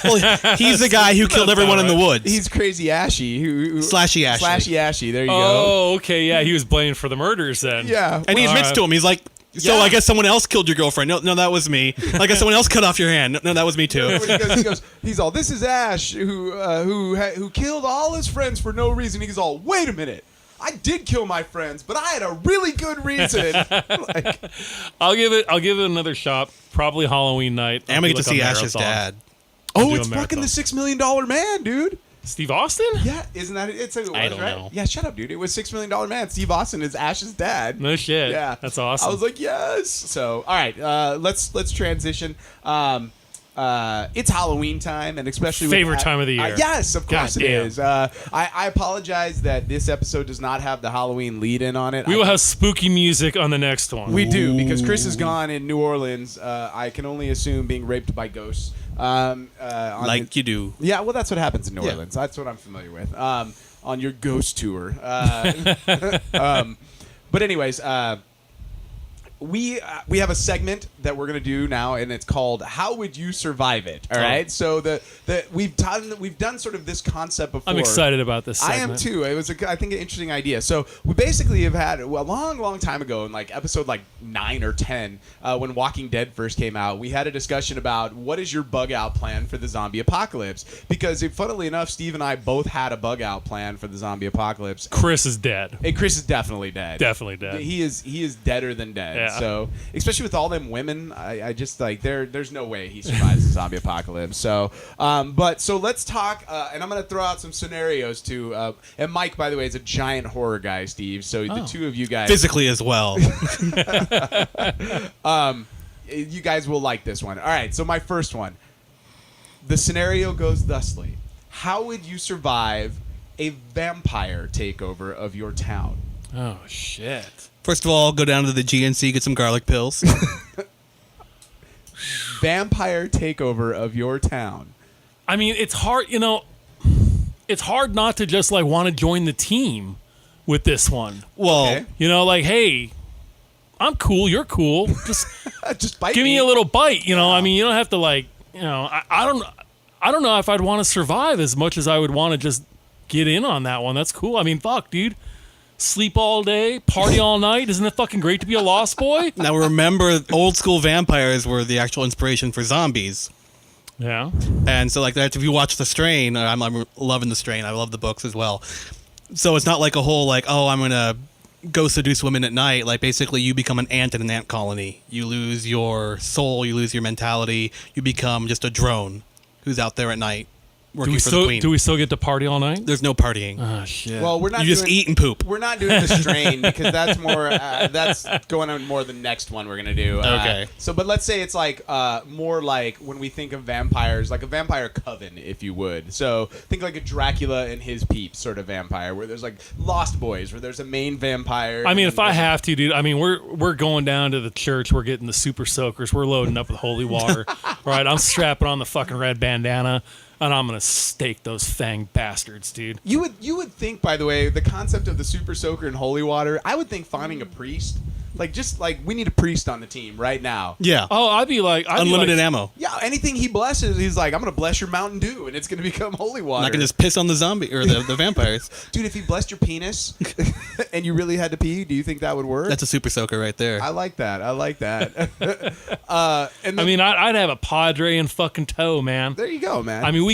Speaker 4: Well, he's the guy who killed everyone in the woods.
Speaker 2: He's Crazy Ashy.
Speaker 4: Slashy Ashy.
Speaker 2: Slashy Ashy. There you go.
Speaker 3: Oh, okay, yeah, he was blamed for the murders then.
Speaker 2: Yeah.
Speaker 4: And he admits
Speaker 3: Alright.
Speaker 4: to him, he's like, so
Speaker 2: Yeah.
Speaker 4: I guess someone else killed your girlfriend. No, that was me. I guess someone else cut off your hand. No, that was me too.
Speaker 2: He's all, this is Ash who killed all his friends for no reason. He's all, wait a minute. I did kill my friends, but I had a really good reason. Like,
Speaker 3: I'll give it another shot. Probably Halloween night.
Speaker 4: And we get to
Speaker 3: I'll do,
Speaker 4: see
Speaker 3: like, a
Speaker 4: Ash's
Speaker 3: marathon.
Speaker 4: dad.
Speaker 2: oh,
Speaker 3: do
Speaker 2: it's
Speaker 3: a
Speaker 2: fucking
Speaker 3: marathon.
Speaker 2: the $6 Million Man, dude.
Speaker 3: Steve Austin?
Speaker 2: Yeah, isn't that it?
Speaker 4: I don't
Speaker 2: right?
Speaker 4: know.
Speaker 2: Yeah, shut up, dude. It was $6 Million Man. Steve Austin is Ash's dad.
Speaker 3: No shit.
Speaker 2: Yeah,
Speaker 3: That's awesome.
Speaker 2: I was like, yes. So, all right, let's transition. It's Halloween time, and especially with
Speaker 3: Favorite time of the year.
Speaker 2: yes, of course it
Speaker 3: Goddamn.
Speaker 2: is. I apologize that this episode does not have the Halloween lead-in on it.
Speaker 3: we will have spooky music on the next one.
Speaker 2: We do, because Chris is gone in New Orleans. I can only assume being raped by ghosts.
Speaker 4: Like you do.
Speaker 2: Yeah, well, that's what happens in New
Speaker 4: Yeah.
Speaker 2: Orleans. That's what I'm familiar with. On your ghost tour. But anyways, we have a segment that we're gonna do now, and it's called "How Would You Survive It?" All right. So we've done sort of this concept before.
Speaker 3: I'm excited about this segment.
Speaker 2: I am too. It was, I think, an interesting idea. So we basically have had a long time ago, in like episode 9 or 10, when Walking Dead first came out, we had a discussion about what is your bug out plan for the zombie apocalypse. Because, funnily enough, Steve and I both had a bug out plan for the zombie apocalypse.
Speaker 3: Chris is dead.
Speaker 2: And Chris is definitely dead.
Speaker 3: Definitely dead.
Speaker 2: He is deader than dead.
Speaker 3: Yeah.
Speaker 2: So, especially with all them women, I just like there's no way he survives the zombie apocalypse. So, so let's talk, and I'm gonna throw out some scenarios too. And Mike, by the way, is a giant horror guy, Steve. So the two of you guys
Speaker 4: physically as well.
Speaker 2: You guys will like this one. All right. So my first one, the scenario goes thusly: how would you survive a vampire takeover of your town?
Speaker 3: Oh shit!
Speaker 4: First of all, go down to the GNC, get some garlic pills.
Speaker 2: Vampire takeover of your town.
Speaker 3: I mean, it's hard. It's hard not to just like want to join the team with this one.
Speaker 4: Well,
Speaker 2: Okay.
Speaker 3: Like, hey, I'm cool. You're cool.
Speaker 2: Just bite
Speaker 3: give me a little bite. I mean, you don't have to like. I don't know if I'd want to survive as much as I would want to just get in on that one. That's cool. I mean, fuck, dude. Sleep all day, party all night. Isn't it fucking great to be a lost boy?
Speaker 4: now remember, old school vampires were the actual inspiration for zombies.
Speaker 3: Yeah.
Speaker 4: And so, like that, if you watch The Strain, I'm loving The Strain. I love the books as well. So it's not like a whole like, oh, I'm gonna go seduce women at night. Like basically, you become an ant in an ant colony. You lose your soul. You lose your mentality. You become just a drone who's out there at night working for the queen.
Speaker 3: Do we still get to party all night?
Speaker 4: There's no partying.
Speaker 3: Oh shit.
Speaker 2: Well, we're not.
Speaker 4: You just eat and poop.
Speaker 2: We're not doing the strain because that's more. That's going on more the next one we're gonna do.
Speaker 4: Okay.
Speaker 2: But let's say it's like more like when we think of vampires, like a vampire coven, if you would. So think like a Dracula and his peeps sort of vampire, where there's like Lost Boys, where there's a main vampire.
Speaker 3: I mean, if I have to, dude. I mean, we're going down to the church. We're getting the super soakers. We're loading up with holy water. All right, I'm strapping on the fucking red bandana. And I'm gonna stake those fang bastards, dude.
Speaker 2: You would think, by the way, the concept of the super soaker and holy water. I would think finding a priest, we need a priest on the team right now.
Speaker 4: Yeah.
Speaker 3: Oh, I'd be like
Speaker 4: unlimited ammo.
Speaker 2: Yeah, anything he blesses, he's like, I'm gonna bless your Mountain Dew, and it's gonna become holy water.
Speaker 4: And I can just piss on the zombie or the vampires.
Speaker 2: Dude, if he blessed your penis and you really had to pee, do you think that would work?
Speaker 4: That's a super soaker right there.
Speaker 2: I like that.
Speaker 3: I'd have a padre in fucking tow, man.
Speaker 2: There you go, man.
Speaker 3: I mean,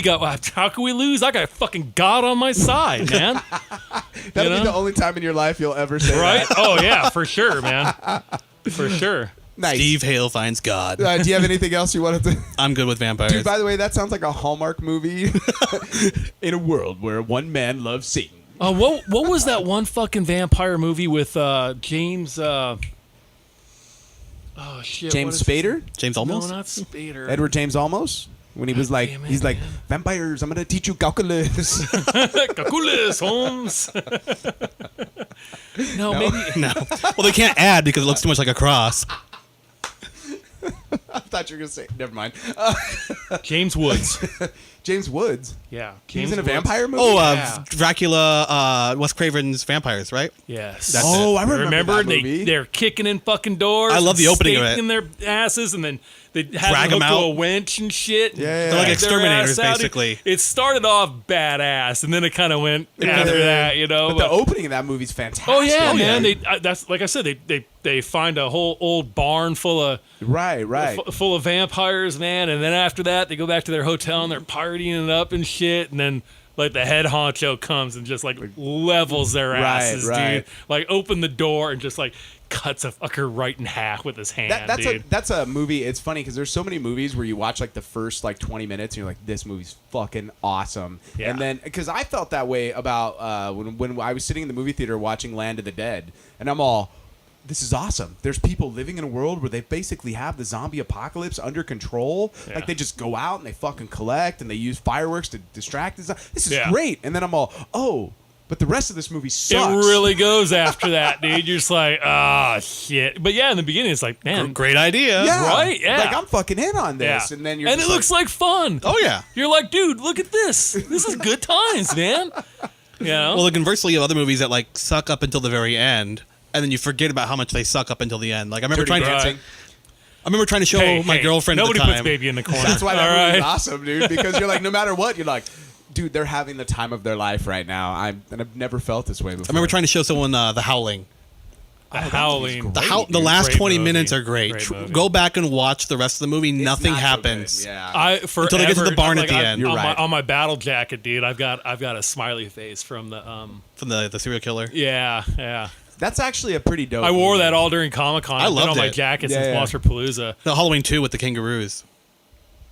Speaker 3: how can we lose? I got fucking God on my side, man.
Speaker 2: That'll be the only time in your life you'll ever say
Speaker 3: right?
Speaker 2: that.
Speaker 3: Oh yeah, for sure, man. For sure.
Speaker 2: Nice.
Speaker 4: Steve Hale finds God.
Speaker 2: Do you have anything else you wanted to?
Speaker 4: I'm good with vampires.
Speaker 2: Dude, by the way, that sounds like a Hallmark movie. In a world where one man loves Satan.
Speaker 3: What was that one fucking vampire movie with James? Oh shit.
Speaker 2: James Spader?
Speaker 4: James
Speaker 3: No,
Speaker 4: Olmos?
Speaker 3: not Spader.
Speaker 2: Edward James Olmos? When he was like,
Speaker 3: damn it,
Speaker 2: he's like,
Speaker 3: man.
Speaker 2: vampires, I'm going to teach you calculus.
Speaker 3: Calculus, Holmes. No, maybe.
Speaker 4: No. Well, they can't add because it looks too much like a cross.
Speaker 2: I thought you were going to say, never mind.
Speaker 3: James Woods.
Speaker 2: James Woods.
Speaker 3: Yeah.
Speaker 2: He's
Speaker 3: James
Speaker 2: in a
Speaker 3: Woods.
Speaker 2: vampire movie?
Speaker 4: Oh,
Speaker 3: Yeah.
Speaker 4: Dracula, Wes Craven's Vampires, right?
Speaker 3: Yes.
Speaker 4: That's
Speaker 2: Oh,
Speaker 4: it.
Speaker 2: I remember that movie.
Speaker 3: They're kicking in fucking doors.
Speaker 4: I love the
Speaker 3: and
Speaker 4: opening of
Speaker 3: staking their asses, and then they have
Speaker 4: Drag
Speaker 3: them
Speaker 4: 'em
Speaker 3: hooked to
Speaker 4: out.
Speaker 3: a winch and shit.
Speaker 2: Yeah,
Speaker 4: They're like
Speaker 3: Drag their
Speaker 4: exterminators,
Speaker 3: ass out.
Speaker 4: basically.
Speaker 3: It started off badass, and then it kind of went after that, you know.
Speaker 2: But the opening of that movie's fantastic.
Speaker 3: Oh yeah,
Speaker 4: Oh,
Speaker 3: man!
Speaker 4: yeah.
Speaker 3: That's like I said. They find a whole old barn full of
Speaker 2: Right.
Speaker 3: full of vampires, man. And then after that, they go back to their hotel and they're partying it up and shit. And then like the head honcho comes and just like levels their asses,
Speaker 2: right.
Speaker 3: dude. Like open the door and just like cuts a fucker right in half with his hand, dude.
Speaker 2: That's a movie. It's funny because there's so many movies where you watch like the first like 20 minutes and you're like, this movie's fucking awesome.
Speaker 3: Yeah.
Speaker 2: And then because I felt that way about when I was sitting in the movie theater watching Land of the Dead, and I'm all, this is awesome. There's people living in a world where they basically have the zombie apocalypse under control.
Speaker 3: Yeah.
Speaker 2: Like they just go out and they fucking collect and they use fireworks to distract. This is
Speaker 3: Yeah.
Speaker 2: great. And then I'm all, oh, but the rest of this movie sucks.
Speaker 3: It really goes after that, dude. You're just like, ah, shit. But yeah, in the beginning, it's like, man,
Speaker 4: Great idea.
Speaker 2: Yeah.
Speaker 3: Right? Yeah.
Speaker 2: Like I'm fucking in on this.
Speaker 3: yeah.
Speaker 2: And then you're
Speaker 3: and
Speaker 2: just
Speaker 3: it looks like fun.
Speaker 4: Oh, yeah.
Speaker 3: You're like, dude, look at this. This is good times, man. You know?
Speaker 4: Well, conversely, you have other movies that like suck up until the very end, and then you forget about how much they suck up until the end. Like I remember
Speaker 2: Dirty
Speaker 4: trying
Speaker 2: Dancing.
Speaker 4: to. I remember trying to show my girlfriend
Speaker 3: Nobody
Speaker 4: at the
Speaker 3: puts
Speaker 4: time.
Speaker 3: baby in the corner.
Speaker 2: That's why
Speaker 3: All
Speaker 2: that movie's
Speaker 3: right?
Speaker 2: awesome, dude. Because you're like, no matter what, you're like, dude, they're having the time of their life right now. And I've never felt this way before.
Speaker 4: I remember trying to show someone The Howling.
Speaker 3: The Howling.
Speaker 4: The last
Speaker 3: Great
Speaker 4: 20
Speaker 3: movie.
Speaker 4: minutes are great.
Speaker 3: Great movie.
Speaker 4: Go back and watch the rest of the movie.
Speaker 2: It's
Speaker 4: Nothing
Speaker 2: not so
Speaker 4: happens.
Speaker 2: good. Yeah.
Speaker 3: Until
Speaker 4: they get to the barn at the end.
Speaker 2: You're
Speaker 3: on
Speaker 2: right.
Speaker 3: on my battle jacket, dude. I've got a smiley face from the
Speaker 4: From the serial killer.
Speaker 3: Yeah.
Speaker 2: That's actually a pretty dope.
Speaker 3: I wore
Speaker 2: movie.
Speaker 3: that all during Comic-Con.
Speaker 4: I loved
Speaker 3: all my
Speaker 4: it.
Speaker 3: jackets
Speaker 2: Yeah,
Speaker 3: and
Speaker 2: yeah.
Speaker 3: Monsterpalooza.
Speaker 4: No, Halloween 2 with the kangaroos.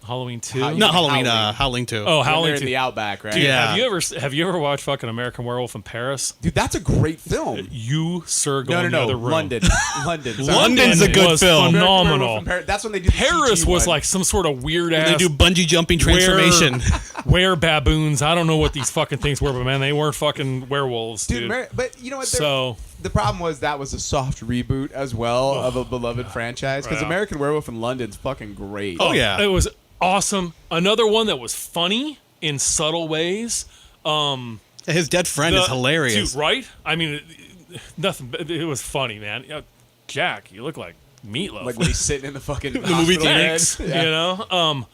Speaker 3: Halloween 2?
Speaker 4: Not Halloween,
Speaker 2: Howling.
Speaker 4: Howling 2.
Speaker 3: Oh,
Speaker 2: When they're
Speaker 3: Howling
Speaker 2: in
Speaker 3: 2.
Speaker 2: the Outback, right?
Speaker 3: Dude,
Speaker 4: Yeah.
Speaker 3: have you ever watched fucking American Werewolf in Paris?
Speaker 2: Dude, that's a great film.
Speaker 3: You, sir, go
Speaker 2: No,
Speaker 3: in the other
Speaker 2: no,
Speaker 3: room.
Speaker 2: London. London. Sorry.
Speaker 4: London's a good
Speaker 3: was
Speaker 4: film.
Speaker 3: phenomenal.
Speaker 2: That's when they do the
Speaker 3: Paris
Speaker 2: CG
Speaker 3: was
Speaker 2: one.
Speaker 3: like some sort of weird ass.
Speaker 4: They do bungee jumping transformation.
Speaker 3: Were baboons. I don't know what these fucking things were, but man, they weren't fucking werewolves, dude.
Speaker 2: But you know what?
Speaker 3: So
Speaker 2: The problem was that was a soft reboot as well of a beloved franchise because
Speaker 3: Yeah.
Speaker 2: American Werewolf in London's fucking great.
Speaker 4: Oh, yeah.
Speaker 3: it was awesome. Another one that was funny in subtle ways.
Speaker 4: His dead friend is hilarious.
Speaker 3: Dude, right? I mean, nothing. It was funny, man. Jack, you look like Meatloaf.
Speaker 2: Like when he's sitting in the fucking
Speaker 4: movie
Speaker 2: hospital bed.
Speaker 3: Thanks.
Speaker 2: Yeah.
Speaker 3: You know,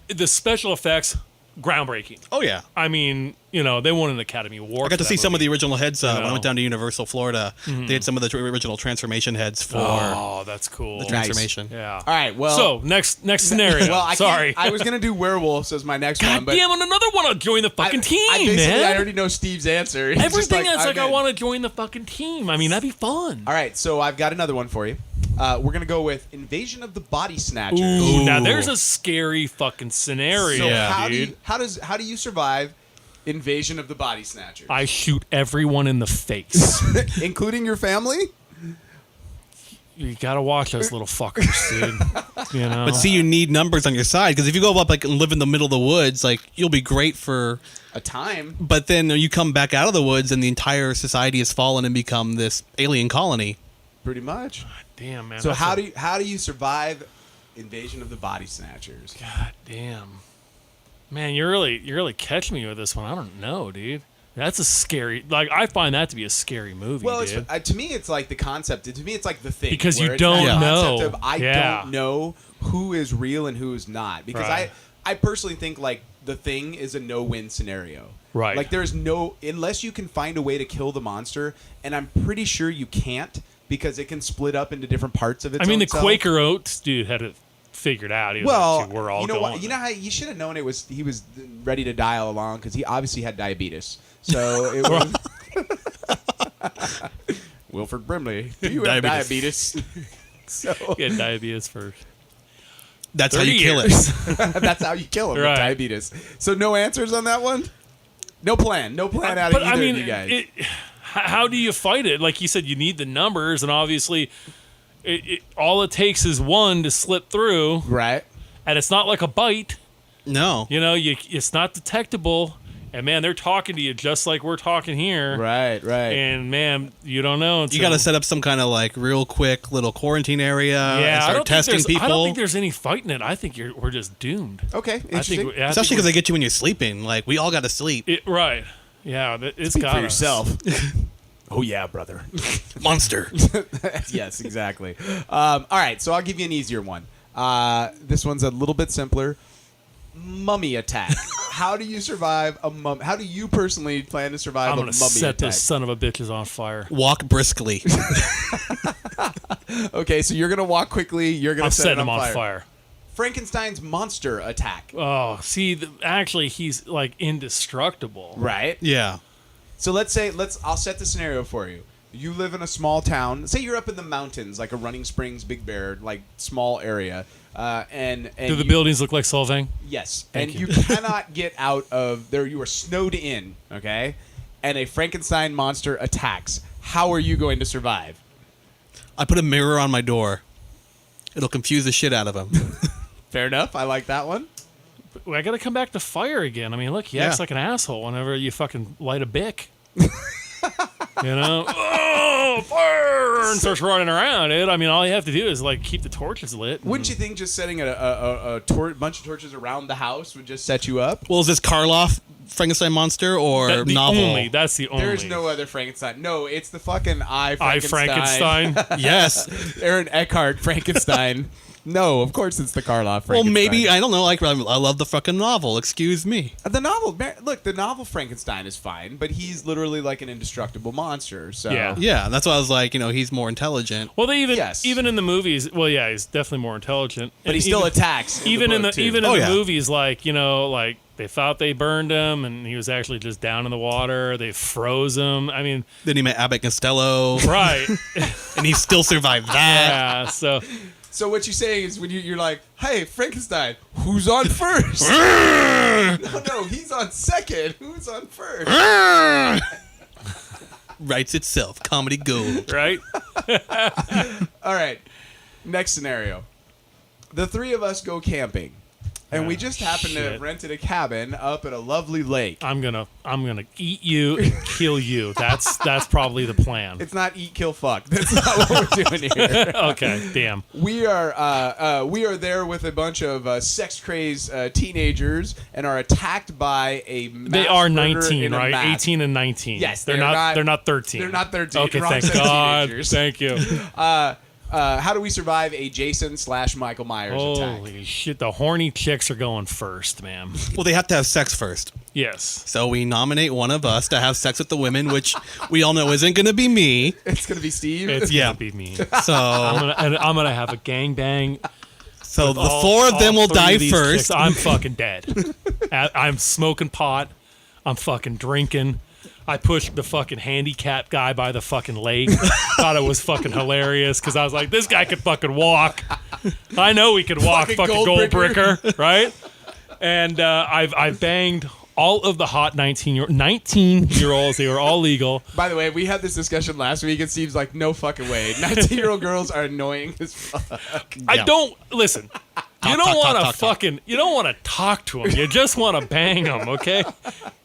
Speaker 3: the special effects, groundbreaking.
Speaker 4: Oh, yeah.
Speaker 3: I mean, they won an Academy Award.
Speaker 4: I got to see some of the original heads when I
Speaker 3: know.
Speaker 4: went down to Universal, Florida. They had some of the original transformation heads for
Speaker 3: Oh, that's cool.
Speaker 4: the transformation.
Speaker 3: Yeah.
Speaker 2: All right, well.
Speaker 3: So next scenario.
Speaker 2: Well,
Speaker 3: Sorry.
Speaker 2: I was gonna do werewolves as my next
Speaker 3: God
Speaker 2: one, but
Speaker 3: damn it! Another one. I'll join the fucking team,
Speaker 2: I
Speaker 3: man.
Speaker 2: already know Steve's answer. He's just
Speaker 3: Everything that's
Speaker 2: I'm
Speaker 3: like, I
Speaker 2: in.
Speaker 3: want to join the fucking team. I mean, that'd be fun.
Speaker 2: All right, so I've got another one for you. We're gonna go with Invasion of the Body Snatchers.
Speaker 3: Ooh, now there's a scary fucking scenario,
Speaker 2: So
Speaker 3: dude.
Speaker 2: how do you survive Invasion of the Body Snatchers?
Speaker 3: I shoot everyone in the face.
Speaker 2: Including your family?
Speaker 3: You gotta watch those little fuckers, dude. You know.
Speaker 4: But see, you need numbers on your side because if you go up like and live in the middle of the woods, like you'll be great for
Speaker 2: A time.
Speaker 4: But then you come back out of the woods and the entire society has fallen and become this alien colony.
Speaker 2: Pretty much.
Speaker 3: Damn, man.
Speaker 2: So
Speaker 3: that's
Speaker 2: how do you survive Invasion of the Body Snatchers?
Speaker 3: God damn. Man, you're really catching me with this one. I don't know, dude. That's a scary. Like, I find that to be a scary movie,
Speaker 2: Well,
Speaker 3: dude.
Speaker 2: to me, it's like the concept. To me, it's like the thing.
Speaker 3: Because
Speaker 2: where
Speaker 3: you
Speaker 2: it's that
Speaker 3: don't
Speaker 2: concept
Speaker 3: know.
Speaker 2: Of, I
Speaker 3: Yeah.
Speaker 2: don't know who is real and who is not. Because
Speaker 3: Right.
Speaker 2: I personally think like the thing is a no-win scenario.
Speaker 3: Right.
Speaker 2: Like there's no unless you can find a way to kill the monster, and I'm pretty sure you can't because it can split up into different parts of its.
Speaker 3: I mean,
Speaker 2: own
Speaker 3: the
Speaker 2: self.
Speaker 3: Quaker Oats dude had it figured out. He was
Speaker 2: Well,
Speaker 3: like, "Dude, we're all
Speaker 2: you know
Speaker 3: going.
Speaker 2: what? You know how you should have known he was ready to die all along because he obviously had diabetes. So it was Wilford Brimley. Do you have diabetes? So
Speaker 3: He had diabetes first.
Speaker 4: That's how
Speaker 3: 30
Speaker 4: you kill
Speaker 3: years.
Speaker 4: it.
Speaker 2: that's how you kill him
Speaker 3: Right.
Speaker 2: with diabetes. So no answers on that one. No plan out of either of you guys.
Speaker 3: How do you fight it? Like you said, you need the numbers, and obviously, all it takes is one to slip through,
Speaker 2: Right.
Speaker 3: and it's not like a bite.
Speaker 4: No.
Speaker 3: You know, it's not detectable. And man, they're talking to you just like we're talking here.
Speaker 2: Right.
Speaker 3: And man, you don't know.
Speaker 4: You got to set up some kind of like real quick little quarantine area and
Speaker 3: I
Speaker 4: start
Speaker 3: don't
Speaker 4: testing
Speaker 3: think
Speaker 4: people.
Speaker 3: I don't think there's any fighting it. I think we're just doomed.
Speaker 2: Okay.
Speaker 3: I think,
Speaker 2: Interesting.
Speaker 4: Especially because they get you when you're sleeping. Like, we all got to sleep.
Speaker 3: right. Yeah, it's
Speaker 2: Speak
Speaker 3: got
Speaker 2: for
Speaker 3: us.
Speaker 2: yourself. Oh yeah, brother.
Speaker 4: Monster.
Speaker 2: Yes, exactly. All right, so I'll give you an easier one. This one's a little bit simpler. Mummy attack. How do you survive a mummy? How do you personally plan to survive
Speaker 3: I'm
Speaker 2: a
Speaker 3: gonna
Speaker 2: mummy
Speaker 3: set
Speaker 2: attack?
Speaker 3: this son of a bitches on fire.
Speaker 4: Walk briskly.
Speaker 2: Okay, so you're gonna walk quickly. You're gonna
Speaker 3: I'm
Speaker 2: set
Speaker 3: setting
Speaker 2: it
Speaker 3: him on
Speaker 2: fire.
Speaker 3: fire.
Speaker 2: Frankenstein's monster attack.
Speaker 3: Oh, see, actually, he's like indestructible.
Speaker 2: Right.
Speaker 4: Yeah.
Speaker 2: So I'll set the scenario for you. You live in a small town. Say you're up in the mountains, like a Running Springs, Big Bear, like small area. And
Speaker 3: Do the
Speaker 2: you-
Speaker 3: buildings look like Solvang?
Speaker 2: Yes,
Speaker 3: Thank
Speaker 2: and
Speaker 3: you.
Speaker 2: you cannot get out of there. You are snowed in, okay? And a Frankenstein monster attacks. How are you going to survive?
Speaker 4: I put a mirror on my door. It'll confuse the shit out of him.
Speaker 2: Fair enough. I like that one.
Speaker 3: I got to come back to fire again. I mean, look, he acts like an asshole whenever you fucking light a bic. You know, oh, fire, and starts running around, dude. I mean, all you have to do is like keep the torches lit.
Speaker 2: Wouldn't you think just setting a bunch of torches around the house would just set you up?
Speaker 4: Well, is this Karloff Frankenstein monster or novel?
Speaker 3: That's the only.
Speaker 2: There's no other Frankenstein. No, it's the fucking I
Speaker 3: Frankenstein.
Speaker 4: Yes.
Speaker 2: Aaron Eckhart Frankenstein. No, of course it's the Karloff Frankenstein.
Speaker 4: Well, maybe, I don't know. Like, I love the fucking novel. Excuse me.
Speaker 2: The novel, look, the novel Frankenstein is fine, but he's literally like an indestructible monster. So
Speaker 3: Yeah.
Speaker 4: Yeah, that's why I was like, he's more intelligent.
Speaker 3: Well, they
Speaker 2: Yes.
Speaker 3: even in the movies. Well, yeah, he's definitely more intelligent,
Speaker 2: but
Speaker 3: And
Speaker 2: he still
Speaker 3: even-
Speaker 2: attacks.
Speaker 3: Even in the
Speaker 2: book, too.
Speaker 3: even
Speaker 4: Oh,
Speaker 3: in the
Speaker 4: yeah.
Speaker 3: movies, like They thought they burned him, and he was actually just down in the water. They froze him. I mean,
Speaker 4: then he met Abbott Costello,
Speaker 3: right?
Speaker 4: And he still survived that.
Speaker 3: Yeah.
Speaker 2: So what you're saying is when you're like, hey, Frankenstein, who's on first? No, he's on second. Who's on first?
Speaker 4: Writes itself. Comedy gold.
Speaker 3: Right?
Speaker 2: All right. Next scenario. The three of us go camping. And we just happen to have rented a cabin up at a lovely lake.
Speaker 3: I'm gonna eat you and kill you. That's probably the plan.
Speaker 2: It's not eat, kill, fuck. That's not what we're doing here.
Speaker 3: Okay, damn.
Speaker 2: We are there with a bunch of sex crazed teenagers and are attacked by a mass
Speaker 3: They are
Speaker 2: murderer
Speaker 3: 19,
Speaker 2: in a
Speaker 3: right?
Speaker 2: mass.
Speaker 3: 18 and 19.
Speaker 2: Yes,
Speaker 3: they're not 13.
Speaker 2: They're not 13.
Speaker 3: Okay,
Speaker 2: Wrong
Speaker 3: thank
Speaker 2: set of
Speaker 3: God.
Speaker 2: teenagers.
Speaker 3: Thank you.
Speaker 2: How do we survive a Jason/Michael Myers attack?
Speaker 3: Holy shit! The horny chicks are going first, man.
Speaker 4: Well, they have to have sex first.
Speaker 3: Yes.
Speaker 4: So we nominate one of us to have sex with the women, which we all know isn't going to be me.
Speaker 2: It's gonna be Steve.
Speaker 3: It's
Speaker 4: Yeah.
Speaker 3: gonna be me.
Speaker 4: So
Speaker 3: I'm gonna have a gangbang.
Speaker 4: the four of them will die first.
Speaker 3: Chicks. I'm fucking dead. I'm smoking pot. I'm fucking drinking. I pushed the fucking handicap guy by the fucking leg. Thought it was fucking hilarious because I was like, this guy could fucking walk. I know he could walk, fucking Goldbricker, right? And I've banged all of the hot 19-year-olds. They were all legal.
Speaker 2: By the way, we had this discussion last week. It seems like no fucking way. 19-year-old girls are annoying as fuck.
Speaker 3: I don't listen. You don't want to fucking. You don't want to talk to them. You just want to bang them, okay?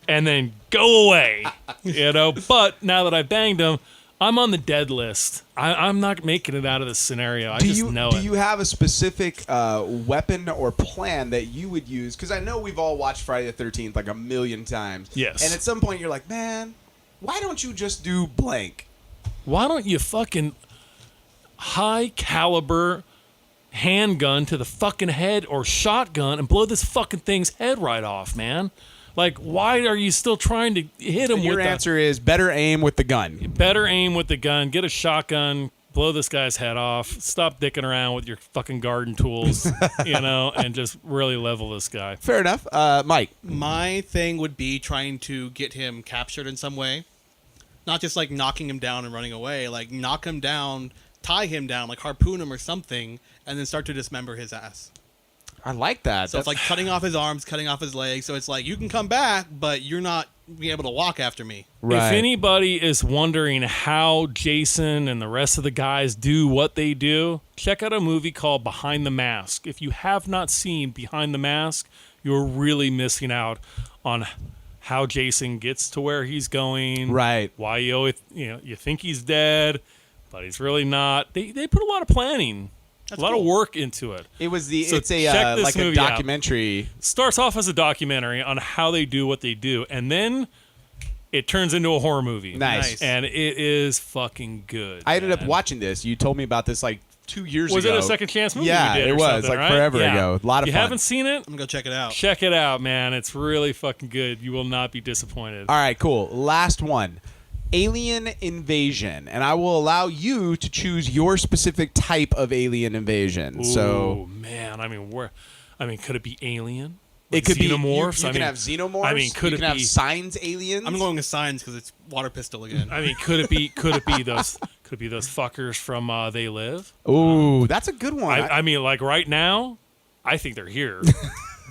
Speaker 3: And then go away, But now that I banged them, I'm on the dead list. I'm not making it out of this scenario. I just know it.
Speaker 2: Do you have a specific weapon or plan that you would use? Because I know we've all watched Friday the 13th like a million times.
Speaker 3: Yes.
Speaker 2: And at some point you're like, man, why don't you just do blank?
Speaker 3: Why don't you fucking high caliber handgun to the fucking head or shotgun and blow this fucking thing's head right off, man? Like, why are you still trying to hit him?
Speaker 2: Your answer is better aim with the gun.
Speaker 3: Better aim with the gun. Get a shotgun. Blow this guy's head off. Stop dicking around with your fucking garden tools, and just really level this guy.
Speaker 2: Fair enough. Mike.
Speaker 4: My thing would be trying to get him captured in some way. Not just like knocking him down and running away. Like knock him down, tie him down, like harpoon him or something, and then start to dismember his ass.
Speaker 2: I like that.
Speaker 4: So it's like cutting off his arms, cutting off his legs. So it's like, you can come back, but you're not being able to walk after me.
Speaker 2: Right.
Speaker 3: If anybody is wondering how Jason and the rest of the guys do what they do, check out a movie called Behind the Mask. If you have not seen Behind the Mask, you're really missing out on how Jason gets to where he's going.
Speaker 2: Right.
Speaker 3: Why you always, you think he's dead, but he's really not. They put a lot of planning. That's a lot of work into it.
Speaker 2: It's a documentary.
Speaker 3: Starts off as a documentary on how they do what they do, and then it turns into a horror movie.
Speaker 2: Nice.
Speaker 3: And it is fucking good.
Speaker 2: I ended up watching this. You told me about this like 2 years ago.
Speaker 3: Was it a second chance movie?
Speaker 2: Yeah,
Speaker 3: we did
Speaker 2: it
Speaker 3: or
Speaker 2: was
Speaker 3: something,
Speaker 2: like
Speaker 3: right?
Speaker 2: forever ago. A lot of
Speaker 3: you
Speaker 2: fun.
Speaker 3: haven't seen it?
Speaker 4: I'm going to go check it out.
Speaker 3: Check it out, man. It's really fucking good. You will not be disappointed.
Speaker 2: All right, cool. Last one. Alien invasion, and I will allow you to choose your specific type of alien invasion.
Speaker 3: Ooh, man, could it be alien?
Speaker 2: It could
Speaker 3: xenomorphs?
Speaker 2: be. You can have xenomorphs.
Speaker 3: I mean, could
Speaker 2: you
Speaker 3: it
Speaker 2: can have
Speaker 3: be
Speaker 2: signs aliens?
Speaker 4: I'm going with signs because it's water pistol again.
Speaker 3: I mean, could it be those? Could it be those fuckers from They Live?
Speaker 2: Ooh, that's a good one.
Speaker 3: I mean, like right now, I think they're here.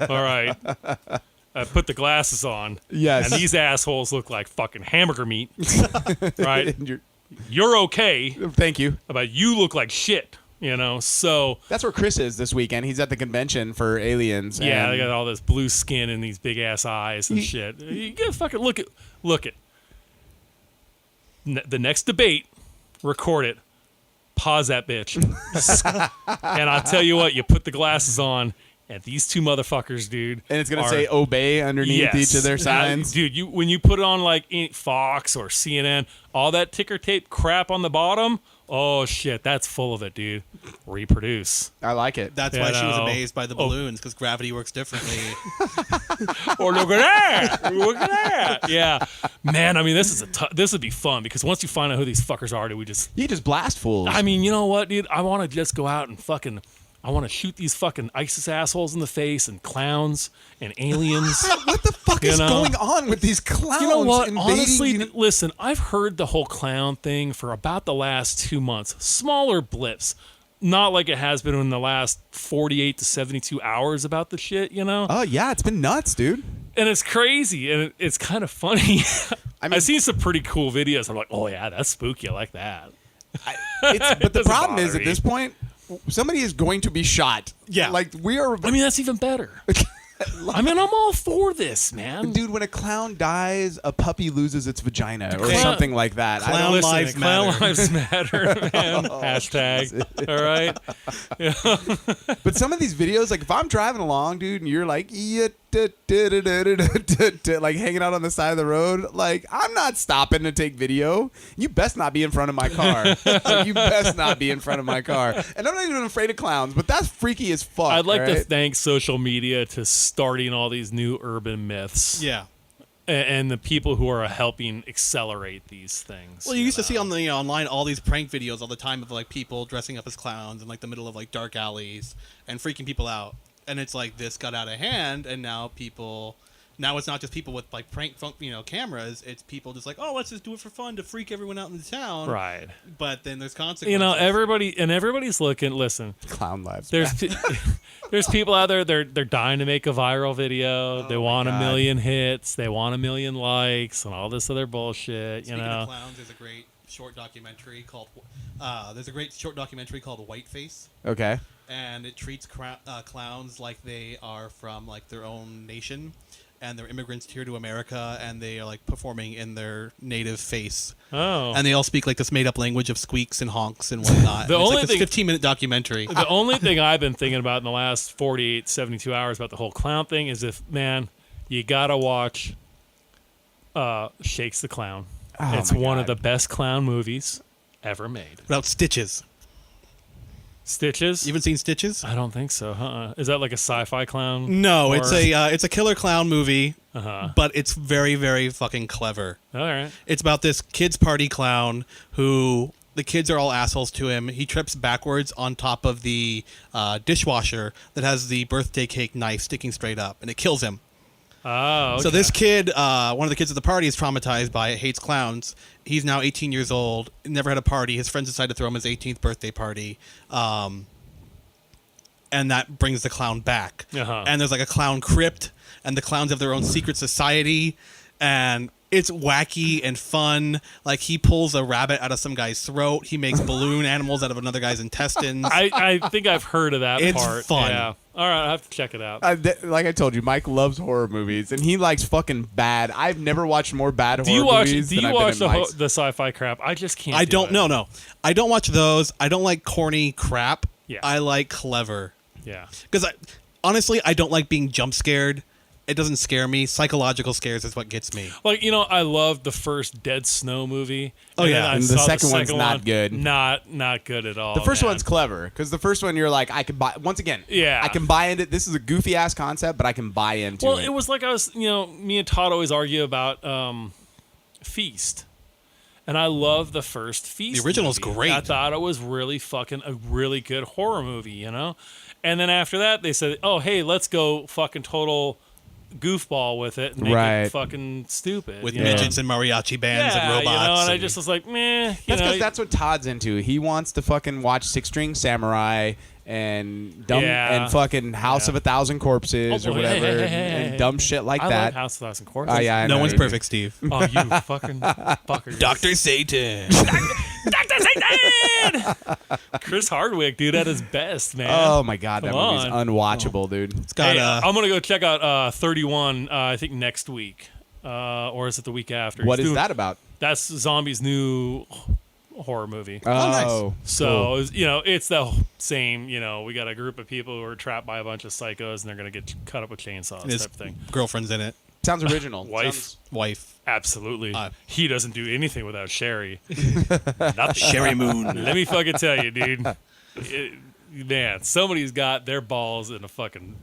Speaker 3: All right. I put the glasses on.
Speaker 2: Yes.
Speaker 3: And these assholes look like fucking hamburger meat. Right? You're okay.
Speaker 2: Thank you.
Speaker 3: But you look like shit. So
Speaker 2: that's where Chris is this weekend. He's at the convention for aliens.
Speaker 3: Yeah,
Speaker 2: and
Speaker 3: they got all this blue skin and these big ass eyes and shit. You gotta fucking look at. The next debate, record it, pause that bitch, and I'll tell you what. You put the glasses on, and these two motherfuckers, dude,
Speaker 2: and it's gonna say "obey" underneath each of their signs,
Speaker 3: dude. When you put it on like Fox or CNN, all that ticker tape crap on the bottom. Oh shit, that's full of it, dude. Reproduce.
Speaker 2: I like it.
Speaker 4: That's why she was amazed by the balloons, because gravity works differently.
Speaker 3: Or look at that! Look at that! Yeah, man. I mean, this would be fun because once you find out who these fuckers are, you just
Speaker 2: blast fools.
Speaker 3: I mean, you know what, dude? I want to just go out and fucking I want to shoot these fucking ISIS assholes in the face and clowns and aliens.
Speaker 2: What the fuck is going on with these clowns?
Speaker 3: You know what?
Speaker 2: invading
Speaker 3: Honestly, listen, I've heard the whole clown thing for about the last 2 months. Smaller blips. Not like it has been in the last 48 to 72 hours about the shit, you know?
Speaker 2: Oh, yeah, it's been nuts, dude.
Speaker 3: And it's crazy, and it's kind of funny. I've seen some pretty cool videos. I'm like, oh, yeah, that's spooky. I like that.
Speaker 2: But the problem is, at this point, somebody is going to be shot.
Speaker 4: Yeah.
Speaker 2: Like, we are...
Speaker 3: I mean, that's even better. I mean, I'm all for this, man.
Speaker 2: Dude, when a clown dies, a puppy loses its vagina or
Speaker 3: Clown-
Speaker 2: something like that.
Speaker 4: Clown
Speaker 3: Listen,
Speaker 4: lives
Speaker 3: clown
Speaker 4: matter.
Speaker 3: lives matter, man. Hashtag. All right.
Speaker 2: But some of these videos, like if I'm driving along, dude, and you're like, like hanging out on the side of the road, like I'm not stopping to take video. You best not be in front of my car. You best not be in front of my car. And I'm not even afraid of clowns, but that's freaky as fuck.
Speaker 3: I'd like to
Speaker 2: right?
Speaker 3: thank social media to starting all these new urban myths.
Speaker 4: Yeah.
Speaker 3: And the people who are helping accelerate these things.
Speaker 4: Well, you used to see on the online all these prank videos all the time of like people dressing up as clowns in like the middle of like dark alleys and freaking people out. And it's like this got out of hand, and now it's not just people with like prank cameras. It's people just like, oh, let's just do it for fun to freak everyone out in the town.
Speaker 3: Right.
Speaker 4: But then there's consequences.
Speaker 3: You know, everybody's looking. Listen,
Speaker 2: Clown lives.
Speaker 3: There's people out there. They're dying to make a viral video. They want a million hits. They want a million likes and all this other bullshit.
Speaker 4: Speaking
Speaker 3: you know.
Speaker 4: of clowns, there's a great short documentary called Whiteface.
Speaker 2: Okay.
Speaker 4: And it treats clowns like they are from like their own nation, and they're immigrants here to America, and they are like performing in their native face.
Speaker 3: Oh.
Speaker 4: And they all speak like this made up language of squeaks and honks and whatnot.
Speaker 3: The
Speaker 4: And
Speaker 3: only
Speaker 4: it's like this
Speaker 3: thing-
Speaker 4: 15-minute documentary.
Speaker 3: The only thing I've been thinking about in the last 48, 72 hours about the whole clown thing is you gotta watch Shakes the Clown.
Speaker 2: Oh
Speaker 3: It's
Speaker 2: my
Speaker 3: one of
Speaker 2: God.
Speaker 3: the best clown movies ever made.
Speaker 4: About Stitches.
Speaker 3: Stitches?
Speaker 4: You haven't seen Stitches?
Speaker 3: I don't think so. Is that like a sci-fi clown?
Speaker 4: No,
Speaker 3: Or-
Speaker 4: it's a killer clown movie,
Speaker 3: Uh-huh.
Speaker 4: but it's very, very fucking clever.
Speaker 3: All right.
Speaker 4: It's about this kids party clown who the kids are all assholes to him. He trips backwards on top of the dishwasher that has the birthday cake knife sticking straight up, and it kills him.
Speaker 3: Oh, okay.
Speaker 4: So this kid, one of the kids at the party, is traumatized by it, hates clowns. He's now 18 years old, never had a party. His friends decided to throw him his 18th birthday party. And that brings the clown back.
Speaker 3: Uh-huh.
Speaker 4: And there's like a clown crypt, and the clowns have their own secret society. And it's wacky and fun. Like, he pulls a rabbit out of some guy's throat. He makes balloon animals out of another guy's intestines.
Speaker 3: I think I've heard of that
Speaker 4: It's
Speaker 3: part.
Speaker 4: fun.
Speaker 3: Yeah. All right, I have to check it out.
Speaker 2: Like I told you, Mike loves horror movies, and he likes fucking bad. I've never watched more bad horror movies
Speaker 3: Do
Speaker 2: than
Speaker 3: you
Speaker 2: I've been
Speaker 3: watch
Speaker 2: in
Speaker 3: the
Speaker 2: Mike's.
Speaker 3: the sci-fi crap? I just can't.
Speaker 4: I
Speaker 3: do
Speaker 4: don't.
Speaker 3: it.
Speaker 4: No. I don't watch those. I don't like corny crap.
Speaker 3: Yeah.
Speaker 4: I like clever.
Speaker 3: Yeah.
Speaker 4: Because honestly, I don't like being jump scared. It doesn't scare me. Psychological scares is what gets me.
Speaker 3: Like, I loved the first Dead Snow movie.
Speaker 4: Oh,
Speaker 3: and
Speaker 4: yeah.
Speaker 3: then I
Speaker 2: And the
Speaker 3: saw
Speaker 2: second one's not good.
Speaker 3: Not good at all.
Speaker 2: The first
Speaker 3: man.
Speaker 2: one's clever because the first one you're like, I can buy. Once again,
Speaker 3: Yeah.
Speaker 2: I can buy into. This is a goofy ass concept, but I can buy into
Speaker 3: Well,
Speaker 2: it.
Speaker 3: it was like I was, me and Todd always argue about Feast. And I love the first Feast.
Speaker 4: The original's
Speaker 3: movie.
Speaker 4: great.
Speaker 3: I thought it was really fucking a really good horror movie, And then after that, they said, oh, hey, let's go fucking total goofball with it and make
Speaker 2: Right.
Speaker 3: it fucking stupid.
Speaker 4: With
Speaker 3: you know?
Speaker 4: midgets and mariachi bands and robots.
Speaker 3: And I just was like, meh.
Speaker 2: That's because that's what Todd's into. He wants to fucking watch Six String Samurai and dumb
Speaker 3: Yeah.
Speaker 2: and fucking House of a Thousand Corpses or
Speaker 3: Oh, hey,
Speaker 2: whatever
Speaker 3: hey, hey, hey,
Speaker 2: and dumb shit like
Speaker 3: I
Speaker 2: that.
Speaker 3: like House of Thousand Corpses.
Speaker 2: Oh yeah, I
Speaker 4: no
Speaker 2: know
Speaker 4: one's
Speaker 2: you do.
Speaker 4: perfect, Steve.
Speaker 3: Oh, you fucking fucker.
Speaker 4: Dr. Satan.
Speaker 3: Dr. Satan! Chris Hardwick, dude, at his best, man.
Speaker 2: Oh my god, that
Speaker 3: Come
Speaker 2: movie's
Speaker 3: on.
Speaker 2: unwatchable, dude.
Speaker 4: It's got
Speaker 3: Hey, I'm going to go check out 31, I think, next week. Or is it the week after?
Speaker 2: What
Speaker 3: He's
Speaker 2: is
Speaker 3: doing-
Speaker 2: that about?
Speaker 3: That's Zombie's new horror movie.
Speaker 2: Oh,
Speaker 3: So, it's the same, we got a group of people who are trapped by a bunch of psychos and they're going to get cut up with chainsaws
Speaker 4: his
Speaker 3: type thing.
Speaker 4: girlfriend's in it.
Speaker 2: sounds original.
Speaker 3: Wife.
Speaker 4: Wife.
Speaker 3: Absolutely. He doesn't do anything without Sherry. Nothing.
Speaker 4: Sherry Moon.
Speaker 3: Let me fucking tell you, dude. Man, somebody's got their balls in a fucking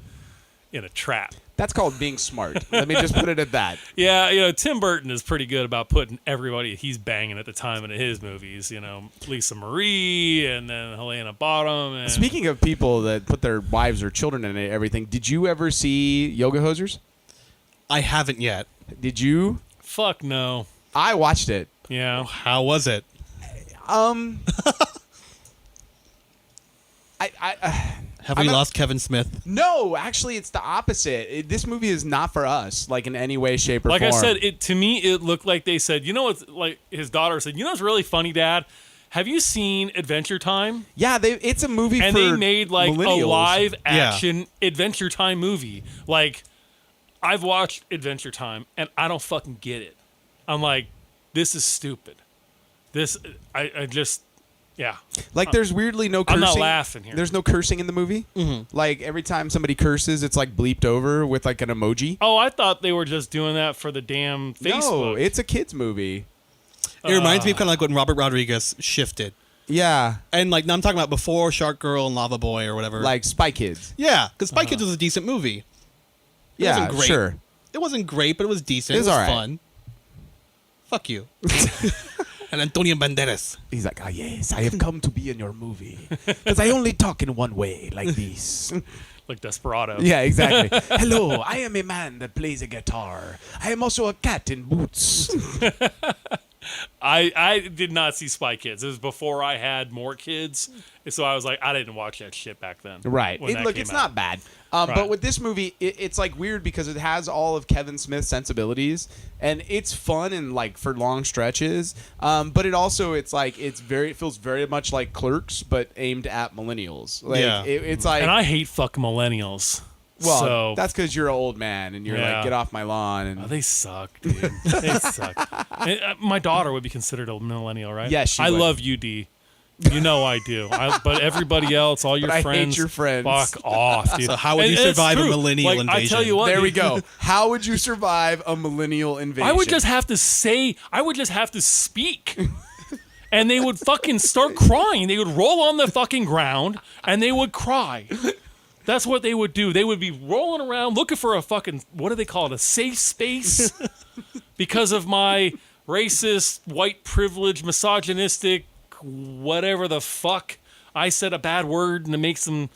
Speaker 3: in a trap.
Speaker 2: That's called being smart. Let me just put it at that.
Speaker 3: Yeah, Tim Burton is pretty good about putting everybody he's banging at the time into his movies. Lisa Marie and then Helena Bonham. And
Speaker 2: Speaking of people that put their wives or children in it, everything, did you ever see Yoga Hosers?
Speaker 4: I haven't yet.
Speaker 2: Did you?
Speaker 3: Fuck no.
Speaker 2: I watched it.
Speaker 3: Yeah.
Speaker 4: How was it? Have we lost Kevin Smith?
Speaker 2: No, actually, it's the opposite. This movie is not for us, like in any way, shape, or form.
Speaker 3: Like I said, to me, it looked like they said, what's like his daughter said, what's really funny, Dad? Have you seen Adventure Time?
Speaker 2: Yeah, it's a movie
Speaker 3: and
Speaker 2: for
Speaker 3: they made like
Speaker 2: millennials.
Speaker 3: a live action Adventure Time movie. Like, I've watched Adventure Time and I don't fucking get it. I'm like, this is stupid. I just. Yeah.
Speaker 2: Like, there's weirdly no cursing.
Speaker 3: I'm not laughing here.
Speaker 2: There's no cursing in the movie.
Speaker 4: Mm-hmm.
Speaker 2: Like, every time somebody curses, it's like bleeped over with like an emoji.
Speaker 3: Oh, I thought they were just doing that for the damn Facebook.
Speaker 2: No, it's a kid's movie.
Speaker 4: It reminds me of kind of like when Robert Rodriguez shifted.
Speaker 2: Yeah.
Speaker 4: And like, now I'm talking about before Shark Girl and Lava Boy or whatever.
Speaker 2: Like Spy Kids.
Speaker 4: Yeah, because Spy Kids was a decent movie. It wasn't great.
Speaker 2: Sure.
Speaker 4: It wasn't great, but it was decent.
Speaker 2: It was all right.
Speaker 4: Fun. Fuck you. And Antonio Banderas.
Speaker 2: He's like, yes, I have come to be in your movie. Because I only talk in one way, like this.
Speaker 3: Like Desperado.
Speaker 2: Yeah, exactly. Hello, I am a man that plays a guitar. I am also a cat in boots.
Speaker 3: I did not see Spy Kids. It was before I had more kids. So I was like, I didn't watch that shit back then.
Speaker 2: Right. Look,
Speaker 3: came
Speaker 2: it's
Speaker 3: out.
Speaker 2: not bad.
Speaker 3: Right.
Speaker 2: But with this movie, it's like weird because it has all of Kevin Smith's sensibilities, and it's fun and like for long stretches. But it also it feels very much like Clerks, but aimed at millennials. Like,
Speaker 4: Yeah.
Speaker 2: It's like,
Speaker 3: And I hate fucking millennials.
Speaker 2: well,
Speaker 3: so,
Speaker 2: that's because you're an old man and you're like, get off my lawn. And
Speaker 3: they suck, dude. They suck. And, my daughter would be considered a millennial, right?
Speaker 2: Yes, she
Speaker 3: I
Speaker 2: would.
Speaker 3: love you, D. You know I do. But everybody else, all your
Speaker 2: But I
Speaker 3: friends,
Speaker 2: hate your friends.
Speaker 3: fuck off, dude.
Speaker 4: So how would
Speaker 3: And
Speaker 4: you
Speaker 3: it's
Speaker 4: survive a
Speaker 3: true.
Speaker 4: millennial
Speaker 3: like,
Speaker 4: invasion?
Speaker 3: I tell you what,
Speaker 2: there we
Speaker 3: dude,
Speaker 2: go. How would you survive a millennial invasion?
Speaker 3: I would just have to speak. And they would fucking start crying. They would roll on the fucking ground and they would cry. That's what they would do. They would be rolling around looking for a fucking, what do they call it, a safe space? Because of my racist, white privilege, misogynistic, whatever the fuck. I said a bad word and it makes them,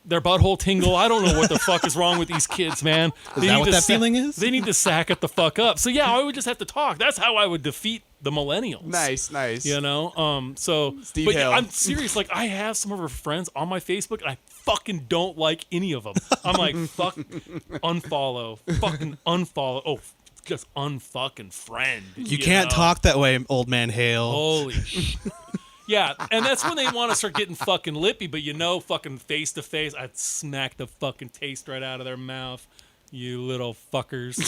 Speaker 3: their butthole tingle. I don't know what the fuck is wrong with these kids, man.
Speaker 4: Is that what that feeling is?
Speaker 3: They need to sack it the fuck up. So yeah, I would just have to talk. That's how I would defeat the millennials.
Speaker 2: Nice.
Speaker 3: You know? So
Speaker 2: Steve
Speaker 3: but
Speaker 2: Hale.
Speaker 3: I'm serious. Like, I have some of her friends on my Facebook and I fucking don't like any of them. I'm like, fuck, unfollow, fucking unfollow. Oh, just unfucking friend.
Speaker 4: You can't
Speaker 3: know?
Speaker 4: talk that way, old man Hale.
Speaker 3: Holy shit. Yeah, and that's when they want to start getting fucking lippy, but fucking face to face, I'd smack the fucking taste right out of their mouth. You little fuckers.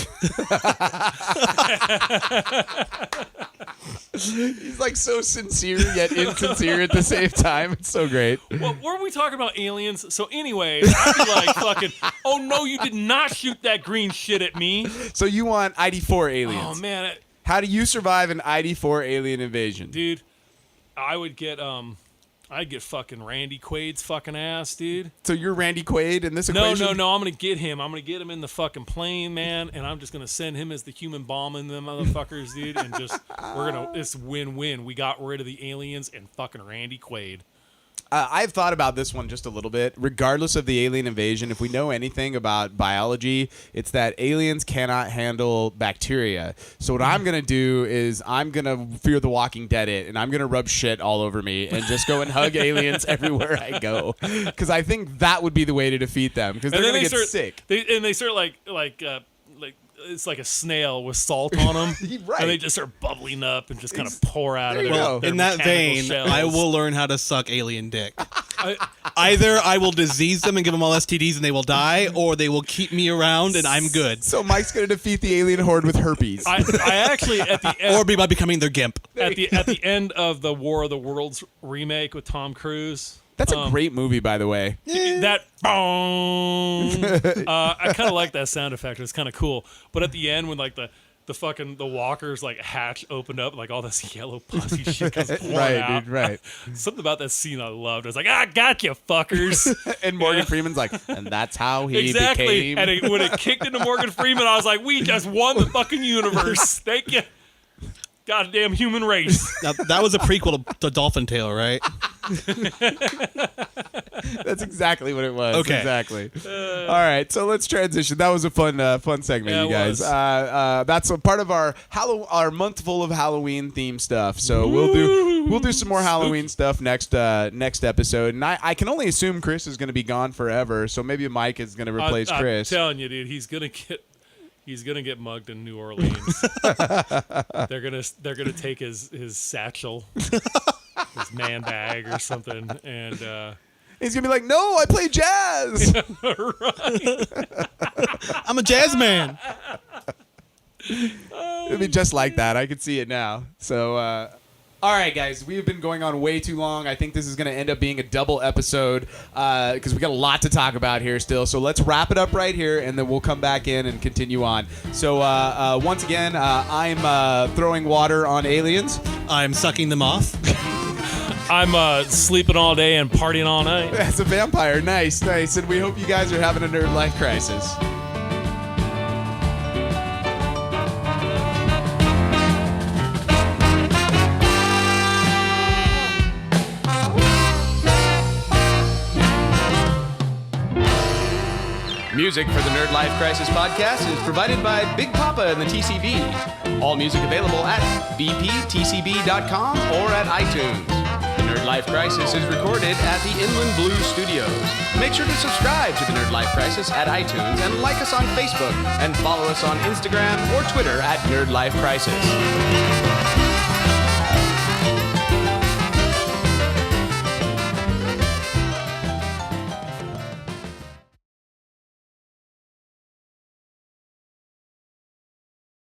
Speaker 2: He's like so sincere yet insincere at the same time. It's so great.
Speaker 3: Well, were we talking about aliens? So anyway, I'd be like fucking, oh no, you did not shoot that green shit at me.
Speaker 2: So you want ID4 aliens?
Speaker 3: Oh man,
Speaker 2: How do you survive an ID4 alien invasion?
Speaker 3: dude, I would get I'd get fucking Randy Quaid's fucking ass, dude.
Speaker 2: So you're Randy Quaid in this
Speaker 3: No,
Speaker 2: equation?
Speaker 3: I'm gonna get him. I'm gonna get him in the fucking plane, man, and I'm just gonna send him as the human bomb in them motherfuckers, dude. And just it's win-win. We got rid of the aliens and fucking Randy Quaid.
Speaker 2: I've thought about this one just a little bit. Regardless of the alien invasion, if we know anything about biology, it's that aliens cannot handle bacteria. So what I'm going to do is I'm going to Fear the Walking Dead it, and I'm going to rub shit all over me and just go and hug aliens everywhere I go. Because I think that would be the way to defeat them, because they're going to get sick.
Speaker 3: They start like it's like a snail with salt on them,
Speaker 2: Right.
Speaker 3: and they just start bubbling up and just kind of pour out of
Speaker 2: There you go.
Speaker 3: their
Speaker 4: In that
Speaker 3: mechanical
Speaker 4: vein,
Speaker 3: shells.
Speaker 4: I will learn how to suck alien dick. Either I will disease them and give them all STDs and they will die, or they will keep me around and I'm good.
Speaker 2: So Mike's going to defeat the alien horde with herpes.
Speaker 3: I actually at the end,
Speaker 4: Or by becoming their gimp.
Speaker 3: at the end of the War of the Worlds remake with Tom Cruise.
Speaker 2: That's a great movie, by the way.
Speaker 3: That boom. I kind of like that sound effect. It's kind of cool. But at the end, when like the the walkers like hatch opened up, like all this yellow pussy shit comes pouring out.
Speaker 2: Dude, right.
Speaker 3: Something about that scene I loved. I was like, I got you, fuckers.
Speaker 2: And Morgan Freeman's like, and that's how he
Speaker 3: exactly.
Speaker 2: became.
Speaker 3: And when it kicked into Morgan Freeman, I was like, we just won the fucking universe. Thank you. Goddamn human race.
Speaker 4: Now, that was a prequel to Dolphin Tale, right?
Speaker 2: That's exactly what it was.
Speaker 4: Okay.
Speaker 2: Exactly. All right, so let's transition. That was a fun segment,
Speaker 3: Yeah,
Speaker 2: you guys. That's a part of our month full of Halloween themed stuff. So we'll do some more Halloween stuff next episode. And I can only assume Chris is going to be gone forever. So maybe Mike is going to replace Chris.
Speaker 3: I'm telling you, dude, he's gonna get mugged in New Orleans. They're gonna take his satchel, his man bag or something, and
Speaker 2: he's gonna be like, "No, I play jazz."
Speaker 3: right.
Speaker 4: I'm a jazz man.
Speaker 2: It'll be just like that. I can see it now. So. All right, guys, we've been going on way too long. I think this is going to end up being a double episode because we got a lot to talk about here still. So let's wrap it up right here, and then we'll come back in and continue on. So once again, I'm throwing water on aliens.
Speaker 4: I'm sucking them off.
Speaker 3: I'm sleeping all day and partying all night.
Speaker 2: As a vampire. Nice. And we hope you guys are having a nerd life crisis. Music for the Nerdlife Crisis podcast is provided by Big Papa and the TCB. All music available at bptcb.com or at iTunes. The Nerdlife Crisis is recorded at the Inland Blue Studios. Make sure to subscribe to the Nerdlife Crisis at iTunes and like us on Facebook and follow us on Instagram or Twitter at Nerdlife Crisis.